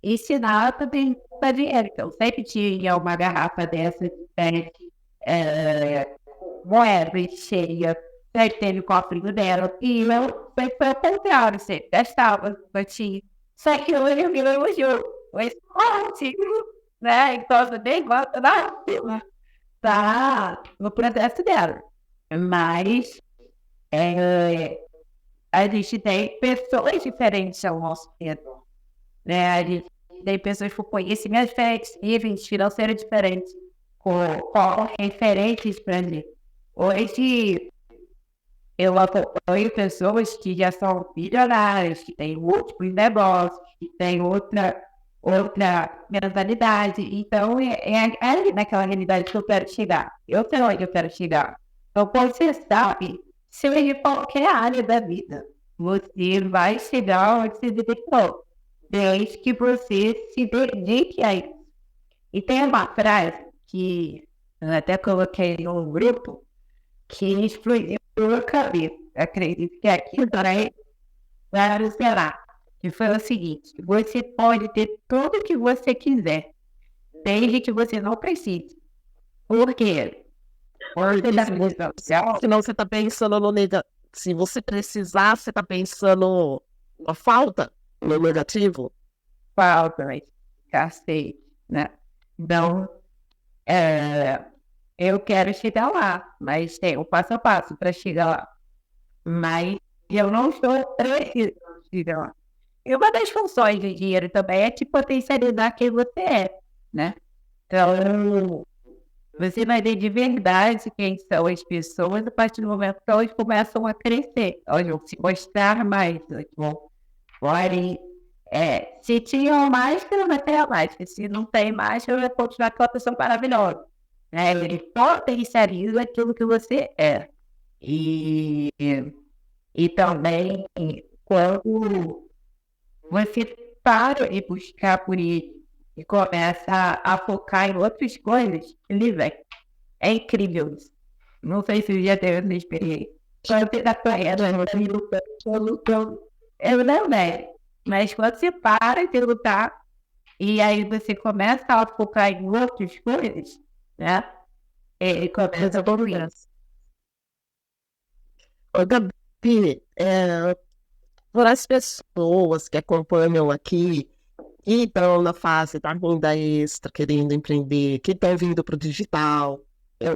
S1: ensinar também a dinheiro. Então, sempre tinha uma garrafa dessa de pet, moeda cheia, sempre teve o cofrinho dela. E eu sempre foi ao contrário, sempre gastava, batia. Só que hoje eu me elogio, o esporte, né? Então, eu nem gosto da fila. Tá no processo dela. Mas a gente tem pessoas diferentes ao nosso redor, né? A gente tem pessoas com conhecimentos diferentes, níveis financeiros diferentes, com referentes para mim. Hoje, eu acompanho pessoas que já são bilionárias, que têm múltiplos negócios, que têm outra mentalidade. Então, é ali naquela realidade que eu quero chegar. Eu sei onde eu quero chegar. Então, você sabe, seja de qualquer área da vida, você vai chegar onde você dedicou, desde que você se dedique a isso. E tem uma frase que eu até coloquei no grupo, que explodiu a cabeça. Acredito que aqui vai funcionar. Que foi o seguinte: você pode ter tudo o que você quiser, desde que você não precise. Por quê?
S2: Senão você está pensando no negativo. Se você precisar, você está pensando na falta, no negativo.
S1: Falta, mas cacete, né? Então, eu quero chegar lá, mas tem um passo a passo para chegar lá. Mas eu não estou precisando chegar lá. E uma das funções do dinheiro também é te potencializar quem você é, né? Então, você vai ver de verdade quem são as pessoas a partir do momento que elas começam a crescer. Elas vão se mostrar mais, elas vão podem Se tinha máscara, vai ter a máscara. Se não tem máscara, vai continuar aquela pessoa maravilhosa. Né? Ele potencializa aquilo que você é. E, e também, quando você para e buscar por ele e começa a focar em outras coisas, ele vem. É incrível isso. Não sei se já teve essa experiência. Quando você tá correndo, lutando, eu não vejo. Mas quando você para de lutar, e aí você começa a focar em outras coisas, né? Ele começa a evoluir.
S2: Ô, Gabi, para as pessoas que acompanham aqui, que estão na fase da renda extra, querendo empreender, que estão vindo para o digital,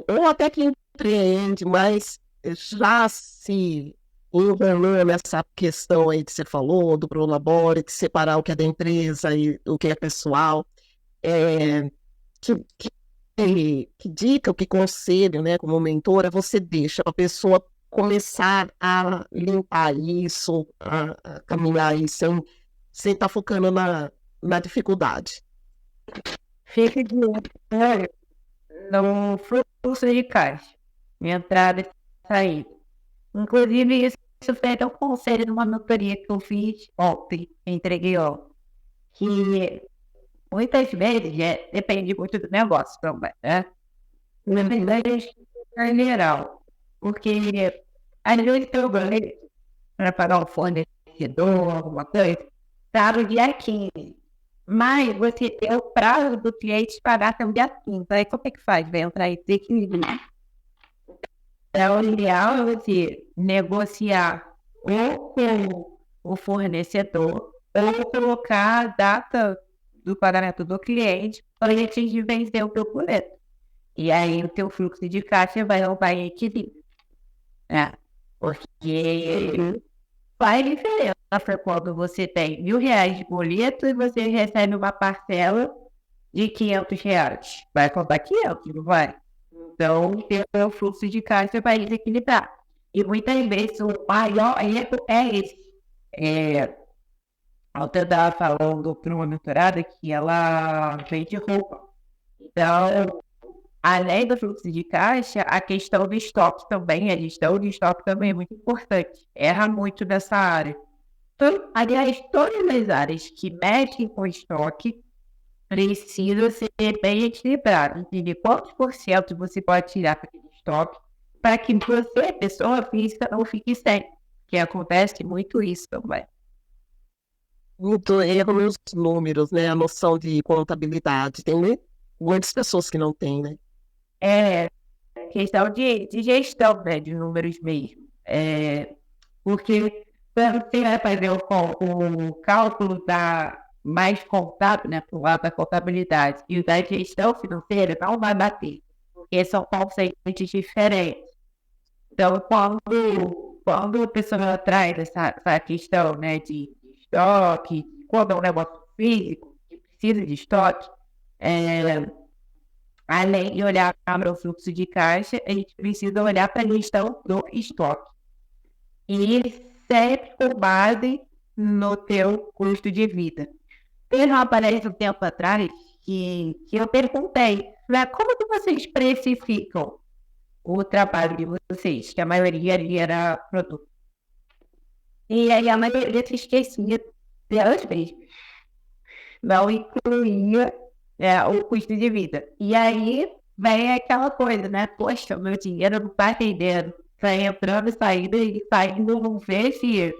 S2: ou até que empreende, mas já se enrolando nessa questão aí que você falou, do Prolabore, de separar o que é da empresa e o que é pessoal, é, que dica, que conselho, né, como mentora, você deixa para a pessoa começar a limpar isso, a caminhar isso, sem estar focando na dificuldade?
S1: Fica de olho no fluxo de caixa, entrada e saída. Inclusive, isso foi até um conselho de uma mentoria que eu fiz ontem, entreguei ontem, que muitas vezes depende muito do negócio também, né? Na verdade, em geral, porque às vezes eu ganho para pagar um fornecedor, alguma coisa, tá no dia 15. Mas você tem o prazo do cliente pagar até o dia 15. Aí como é que faz? Vai entrar em desequilíbrio, né? Então, o ideal é você negociar ou com o fornecedor ou colocar a data do pagamento do cliente para ele atingir vencer o teu boleto. E aí o teu fluxo de caixa vai em equilíbrio. Né? Porque faz diferença quando você tem R$ 1.000 de boleto e você recebe uma parcela de R$ 500. Vai contar 500, não vai? Então, o fluxo de caixa vai desequilibrar. E muitas vezes o maior erro é esse. Eu estava falando para uma mentorada que ela vende roupa. Então, além do fluxo de caixa, a questão do estoque também, a gestão de estoque também é muito importante. Erra muito nessa área. Então, aliás, todas as áreas que mexem com estoque precisam ser bem equilibradas. Entender quantos por cento você pode tirar para aquele estoque para que você, pessoa física, não fique sem. Que acontece muito isso também.
S2: Muito erro nos números, né? A noção de contabilidade. Tem muitas pessoas que não têm, né?
S1: É questão de gestão, né, de números mesmo. Porque quando você vai fazer o cálculo da mais contábil, né, pro lado da contabilidade e o da gestão financeira, não vai bater, porque são conceitos diferentes. Então, quando a pessoa traz essa questão, né, de estoque, quando é um negócio físico, que precisa de estoque, além de olhar para o fluxo de caixa, a gente precisa olhar para a gestão do estoque. E sempre com base no teu custo de vida. Teve uma palestra um tempo atrás que eu perguntei, né, como que vocês precificam o trabalho de vocês? Que a maioria ali era produto. E aí a maioria se esquecia delas mesmas. Não incluía o custo de vida. E aí vem aquela coisa, né? Poxa, meu dinheiro não tá rendendo. Tá entrando e saindo não vê se.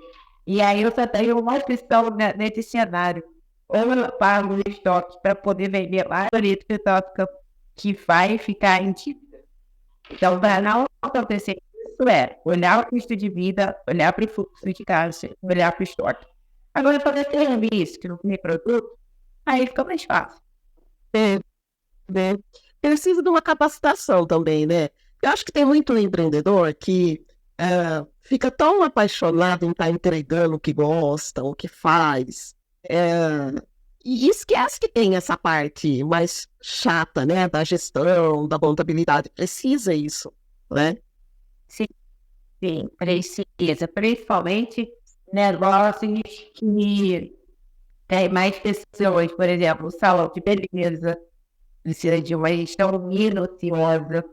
S1: E aí eu só tenho uma opção nesse cenário. Ou eu pago o estoque para poder vender mais bonito que vai ficar em dívida. Então, para não acontecer isso, olhar o custo de vida, olhar para o fluxo de caixa, olhar para o estoque. Agora, fazer serviço que não tem produto, aí fica mais fácil.
S2: Né? Precisa de uma capacitação também, né? Eu acho que tem muito empreendedor que fica tão apaixonado em estar entregando o que gosta, o que faz, e esquece que tem essa parte mais chata, né? Da gestão, da contabilidade. Precisa isso, né?
S1: Sim, precisa. Principalmente negócios que Tem mais pessoas, por exemplo, salão de beleza, precisa de uma gestão minuciosa,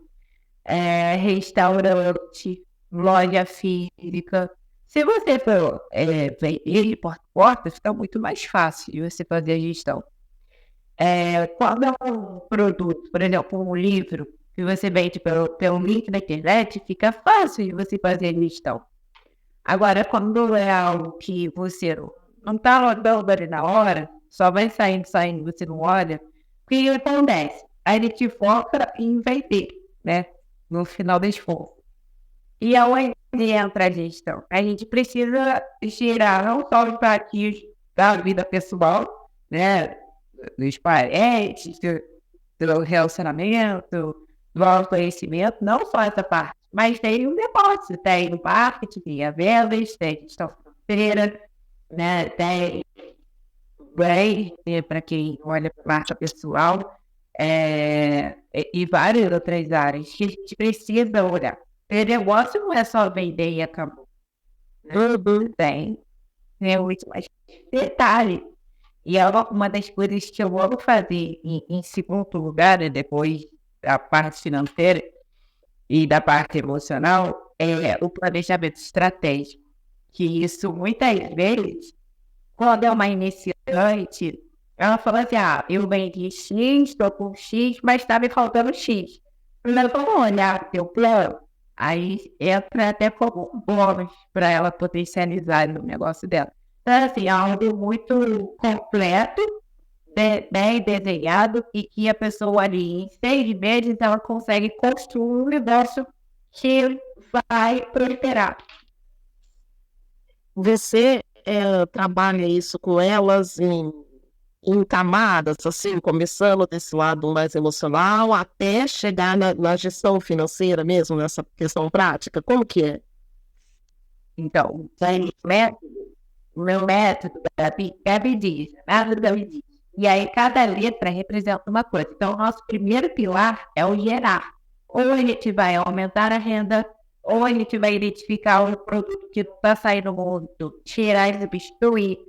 S1: restaurante, loja física. Se você for vender de porta a porta, fica muito mais fácil de você fazer a gestão. Quando é um produto, por exemplo, um livro, que você vende pelo link da internet, fica fácil de você fazer a gestão. Agora, quando é algo que você não está rodando ali na hora, só vai saindo, você não olha, o que acontece? Aí ele te foca em vender, né? No final das contas. E aonde entra a gestão? A gente precisa gerar não só os desafios da vida pessoal, né? Dos parentes, do relacionamento, do autoconhecimento, não só essa parte, mas tem o negócio, tem o marketing, tem a vendas, tem a gestão financeira, né? Tem brand, para quem olha para marca pessoal, e várias outras áreas que a gente precisa olhar. O negócio não é só vender e acabou. Tem muito mais detalhe. E uma das coisas que eu amo fazer em segundo lugar, né, depois da parte financeira e da parte emocional, é o planejamento estratégico. Que isso, muitas vezes, quando é uma iniciante, ela fala assim, eu vendi X, estou com X, mas está me faltando X. Primeiro, vamos olhar o teu plano. Aí entra até como um bônus para ela potencializar no negócio dela. Então, assim, é algo muito completo, bem desenhado, e que a pessoa ali, em 6 meses, ela consegue construir um negócio que vai prosperar.
S2: Você trabalha isso com elas em camadas, assim, começando desse lado mais emocional, até chegar na gestão financeira mesmo, nessa questão prática? Como que é?
S1: Então, o meu método é medir, método é medir. E aí, cada letra representa uma coisa. Então, o nosso primeiro pilar é o gerar. Ou a gente vai aumentar a renda, ou a gente vai identificar um produto que não está saindo no mundo, tirar e substituir,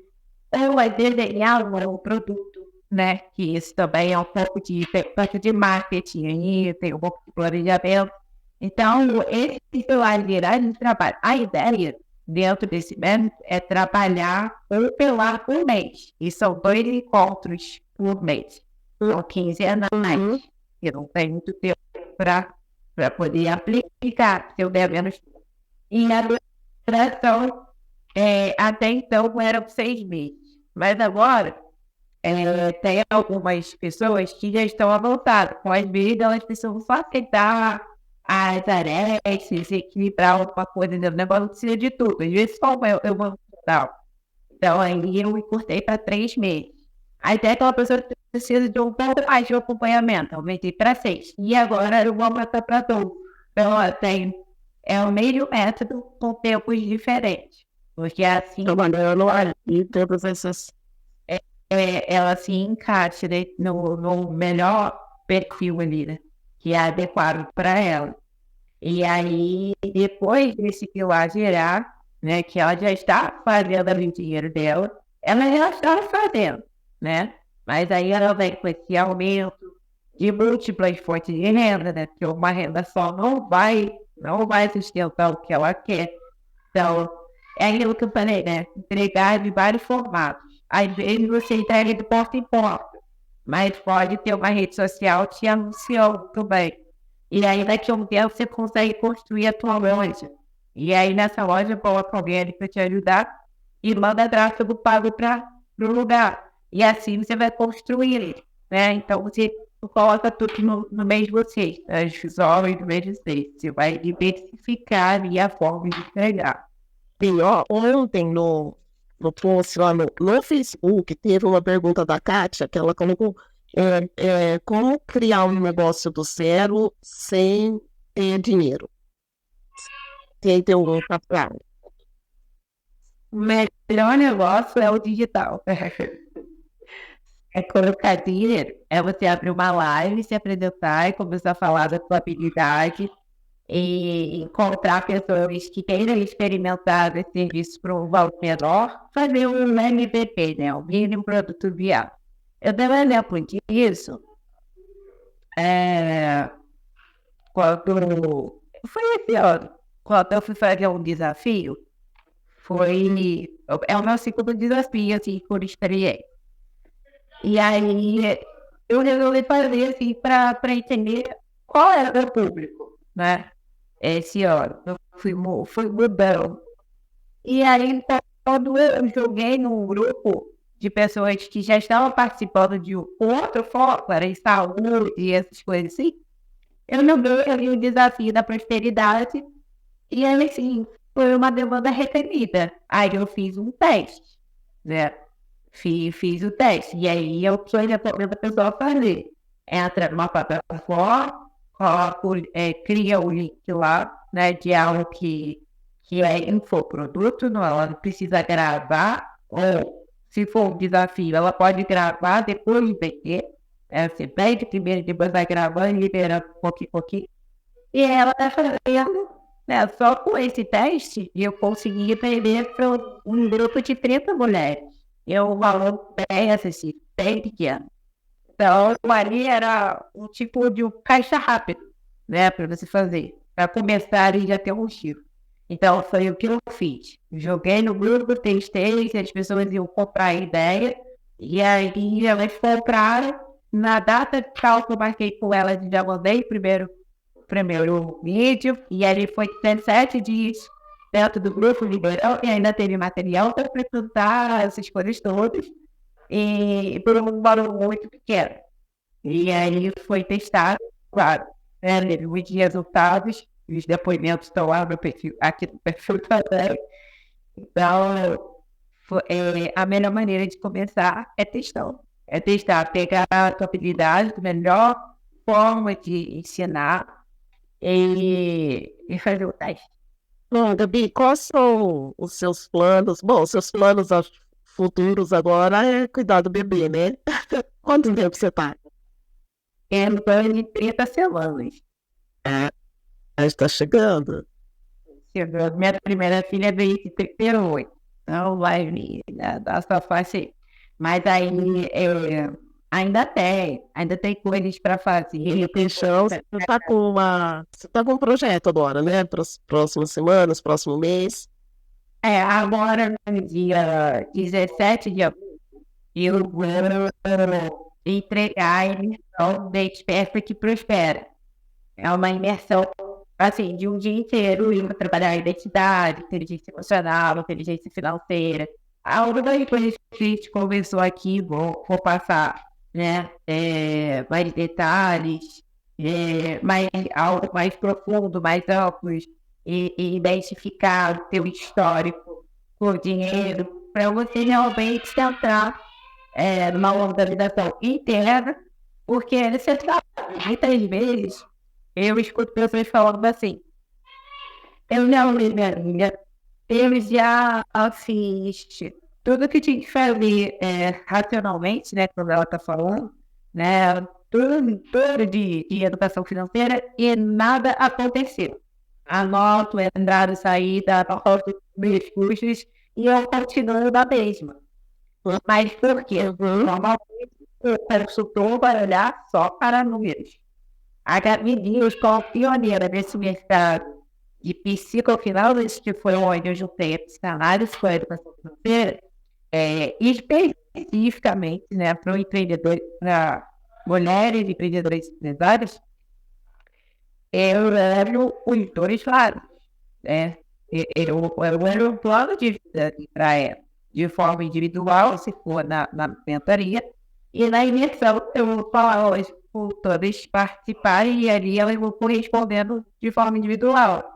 S1: ou vai desenhar um novo produto, né? Que isso também é um pouco de marketing aí, tem um pouco de planejamento. Então, esse pilar gerar de trabalho. A ideia dentro desse método é trabalhar um pilar por mês. E são 2 encontros por mês. São 15 anos. Eu não tenho muito tempo para poder aplicar, se eu der menos. E a duração, até então, eram 6 meses. Mas agora, tem algumas pessoas que já estão avançadas. Com as vezes, elas precisam só aceitar as tarefas, se equilibrar alguma coisa dentro do negócio, não precisa de tudo. Às vezes, como eu vou tal. Então, aí eu encurtei para 3 meses. Aí tem aquela pessoa que precisa de um pouco mais de acompanhamento, aumentei para 6. E agora eu vou aumentar para 12. Então, é o mesmo método com tempos diferentes. Porque assim,
S2: Trabalhando ali, todas essas...
S1: ela se encaixa, né, no melhor perfil ali, né? Que é adequado para ela. E aí, depois desse pilar gerar, né, que ela já está fazendo ali o dinheiro dela, ela já está fazendo, né? Mas aí ela vem com esse aumento de múltiplas fontes de renda, né? Porque uma renda só não vai sustentar o que ela quer. Então, é aquilo que eu falei, né? Entregar de vários formatos. Às vezes você entrega de porta em porta, mas pode ter uma rede social te anunciando também. E aí, daqui a um tempo, você consegue construir a tua loja. E aí, nessa loja, coloca alguém ali para te ajudar e manda tráfego pago para o lugar. E assim você vai construir, né? Então, você coloca tudo no mesmo cesto, as obras no mesmo cesto. Você vai diversificar ali a forma de entregar.
S2: E ó, ontem no post lá no Facebook, teve uma pergunta da Kátia, que ela colocou como criar um negócio do zero sem ter dinheiro. Sem ter um capital.
S1: O melhor negócio é o digital. É colocar dinheiro. É você abrir uma live, se apresentar e começar a falar da sua habilidade e encontrar pessoas que queiram experimentar esse serviço para um valor menor, fazer um MVP, né? Um mínimo produto viável. Eu dei um exemplo disso quando foi esse ano, quando eu fui fazer um desafio, é o meu segundo desafio, assim, por experiência. E aí eu resolvi fazer, assim, para entender qual era o meu público, né? Esse ano. Eu fui mudando. E aí, quando eu joguei num grupo de pessoas que já estavam participando de outro foco, era em saúde e essas coisas assim, eu joguei ali o desafio da prosperidade e aí, assim, foi uma demanda reprimida. Aí eu fiz um teste, né? Fiz o teste. E aí eu recomendo a pessoa fazer. Entra numa plataforma, cria o link lá, né, de algo que é infoproduto, não, ela não precisa gravar, ou se for um desafio, ela pode gravar, depois vender. Você pede primeiro, depois vai gravando, liberando um pouquinho. E ela tá fazendo, né, só com esse teste, eu consegui vender para um grupo de 30 mulheres. E um valor bem acessível, bem pequeno. Então, ali era um tipo de caixa rápido, né, para você fazer, para começar e já ter um tiro. Então, foi o que eu fiz. Joguei no grupo, testei, se as pessoas iam comprar a ideia, e aí elas compraram. Na data de cálculo, eu marquei com elas e já mandei o primeiro vídeo, e aí foi 17 dias dentro do grupo liberal, e ainda teve material para apresentar essas coisas todas, e por um valor muito pequeno. E aí foi testado, claro, teve muitos resultados, os depoimentos estão lá no perfil, aqui no perfil também. Então, a melhor maneira de começar é testando. É testar, pegar a tua habilidade, a melhor forma de ensinar e fazer o teste.
S2: Bom, Gabi, quais são os seus planos? Bom, os seus planos futuros agora é cuidar do bebê, né? Quanto tempo você tá?
S1: É no plano de 30 semanas.
S2: Já está chegando.
S1: Minha primeira filha veio de 38. Então vai vir da sua faixa aí. Mas aí ainda tem coisas para fazer.
S2: Tem chance. Você tá com um projeto agora, né? Para as próximas semanas, próximo mês.
S1: Agora no dia 17 de agosto, eu vou entregar a imersão da Desperta que Prospera. É uma imersão, assim, de um dia inteiro, indo trabalhar a identidade, inteligência emocional, inteligência financeira. Algumas coisas que a gente conversou aqui, vou passar, né, mais detalhes, algo mais profundo, mais amplo, e identificar o teu histórico por dinheiro, para você realmente entrar numa organização interna, porque você sabe, muitas vezes eu escuto pessoas falando assim, eu não li minha linha, eu já fiz tudo que tinha que fazer racionalmente, né, quando ela está falando, né, tudo de educação financeira e nada aconteceu. Anoto entrada e saída, anoto meus custos e eu continuo da mesma. Mas por quê? Normalmente eu consultor para olhar só para números. A Gabi Dias, como pioneira nesse mercado de psicofinanças, que foi onde eu juntei a psicanálise com a educação financeira, especificamente, né, para para mulheres empreendedoras empresárias, eu levo os dois lados, né? Eu levo um plano de vida para ela, de forma individual, se for na mentoria, e na imersão eu vou falar hoje com todas participarem e ali elas vão correspondendo de forma individual.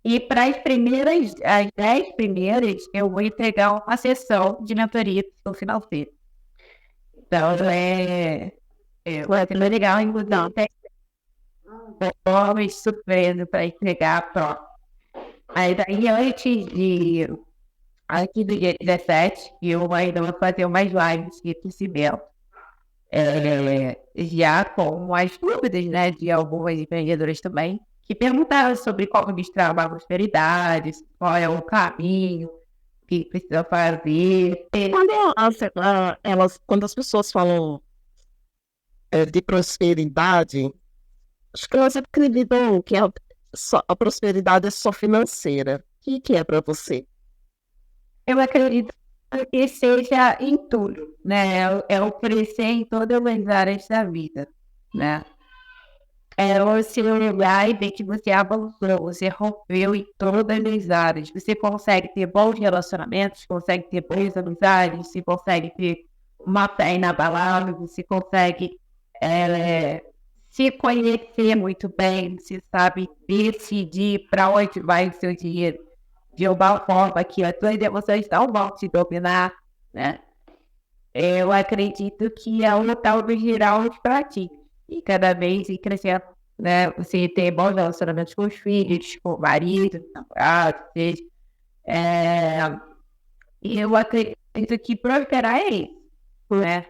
S1: E para as 10 primeiras, eu vou entregar uma sessão de mentoria financeira. Então, vai ser legal, inclusive, tem formas surpresa para entregar a prova. Aí daí, antes do dia 17, eu ainda vou fazer umas lives de aquecimento. Já com as dúvidas, né, de algumas empreendedoras também, que perguntaram sobre como destravar a prosperidade, qual é o caminho, o que precisa fazer.
S2: Quando as pessoas falam de prosperidade, acho que elas acreditam que a prosperidade é só financeira. O que é para você?
S1: Eu acredito que seja em tudo, né? É o crescer em todas as áreas da vida, né? É você olhar e ver que você avançou, você rompeu em todas as áreas. Você consegue ter bons relacionamentos, consegue ter boas amizades, você consegue ter uma fé inabalável, você consegue se conhecer muito bem, você sabe decidir para onde vai o seu dinheiro de uma forma que as suas emoções não vão te dominar, né? Eu acredito que é o tal do girar os pratinhos. E cada vez ir crescendo, né? Você ter bons relacionamentos com os filhos, com o marido, com o namorado, seja. E eu acredito que prosperar é isso, né?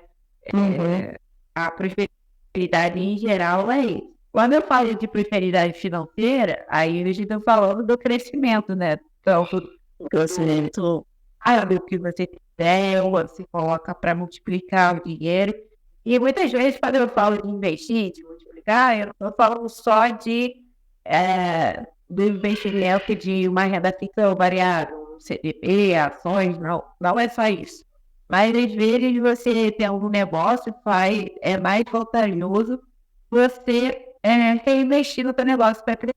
S1: A prosperidade em geral é isso. Quando eu falo de prosperidade financeira, aí eu estou falando do crescimento, né? Então,
S2: Crescimento.
S1: do que você fizer, você coloca para multiplicar o dinheiro. E muitas vezes, quando eu falo de investir, de multiplicar, eu não estou falando só do investimento de uma renda fixa ou variável, CDB, ações, não é só isso. Mas às vezes você tem algum negócio, é mais vantajoso você reinvestir no seu negócio para crescer.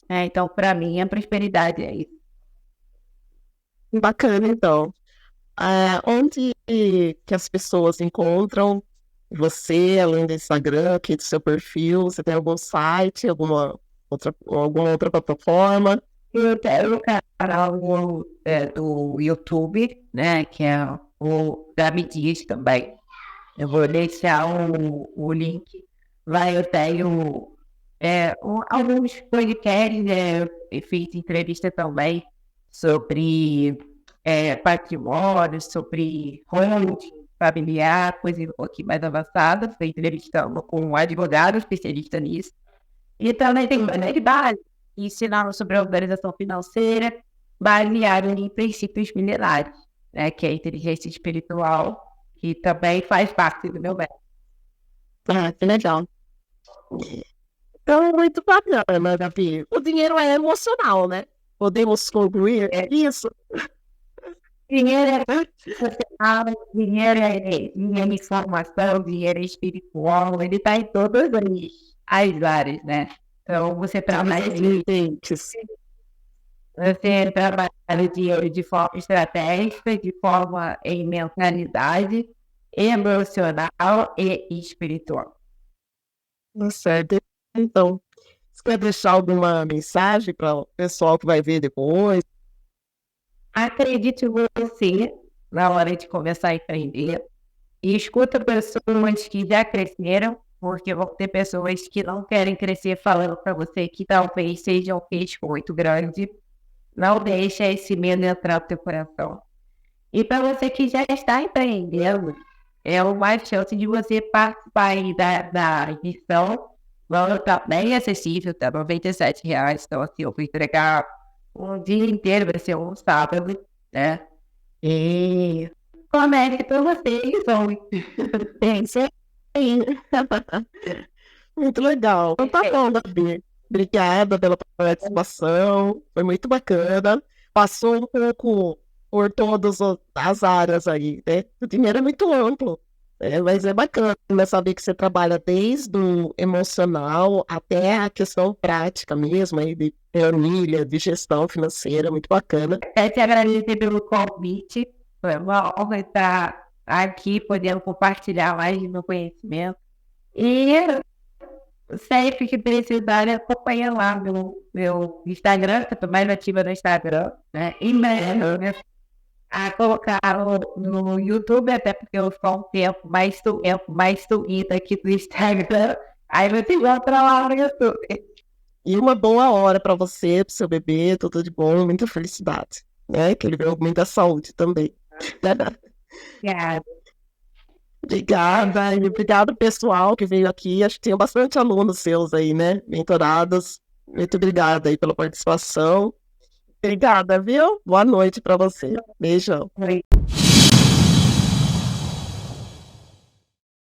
S1: Então, para mim, a prosperidade é isso.
S2: Bacana, então. Onde que as pessoas encontram você, além do Instagram, aqui do seu perfil? Você tem algum site, alguma outra plataforma?
S1: Eu tenho o canal do YouTube, né, que é o Gabi Dias também. Eu vou deixar o link. Lá eu tenho alguns podcasts, eu fiz entrevista também sobre patrimônio, sobre holding familiar, coisa um pouquinho mais avançada. Estou entrevistando com um advogado especialista nisso. E também tem de base, ensinando sobre a organização financeira, baseado em princípios milenares, né, que é a inteligência espiritual, que também faz parte do meu método.
S2: Que legal. Então é muito bacana, Gabi. O dinheiro é emocional, né? Podemos concluir isso?
S1: Dinheiro é emocional, dinheiro é informação, dinheiro é espiritual, ele está em todas as áreas, né? Então, você trabalha dinheiro de forma estratégica, de forma em mentalidade, emocional e espiritual.
S2: Certo. Então, você quer deixar alguma mensagem para o pessoal que vai ver depois?
S1: Acredite em você na hora de começar a empreender e escuta pessoas que já cresceram, porque vão ter pessoas que não querem crescer falando para você que talvez seja um risco muito grande. Não deixa esse medo entrar no teu coração. E para você que já está empreendendo, é uma chance de você participar aí da edição. Ela está bem acessível, tá R$97. Então, assim, eu vou entregar um dia inteiro, vai ser um sábado, né? E comece para vocês, vão.
S2: Pense aí. Muito legal. Então tá bom, Gabi. Obrigada pela participação. Foi muito bacana. Passou um pouco por todas as áreas aí, né? O dinheiro é muito amplo. Mas é bacana saber que você trabalha desde o emocional até a questão prática mesmo, aí de planilha, de gestão financeira, muito bacana.
S1: Quero te agradecer pelo convite. Foi uma honra estar aqui, podendo compartilhar mais do meu conhecimento. E sempre que precisarem, acompanha lá meu Instagram, que eu estou mais ativa no Instagram, né? E a colocar no YouTube, até porque eu fico um tempo mais suída aqui do Instagram. Aí você encontra lá no YouTube.
S2: E uma boa hora para você, para seu bebê, tudo de bom, muita felicidade, né? Que ele venha com muita saúde também.
S1: Obrigada.
S2: Obrigada, e obrigado pessoal que veio aqui. Acho que tem bastante alunos seus aí, né? Mentorados. Muito obrigada aí pela participação. Obrigada, viu? Boa noite para você. Beijão.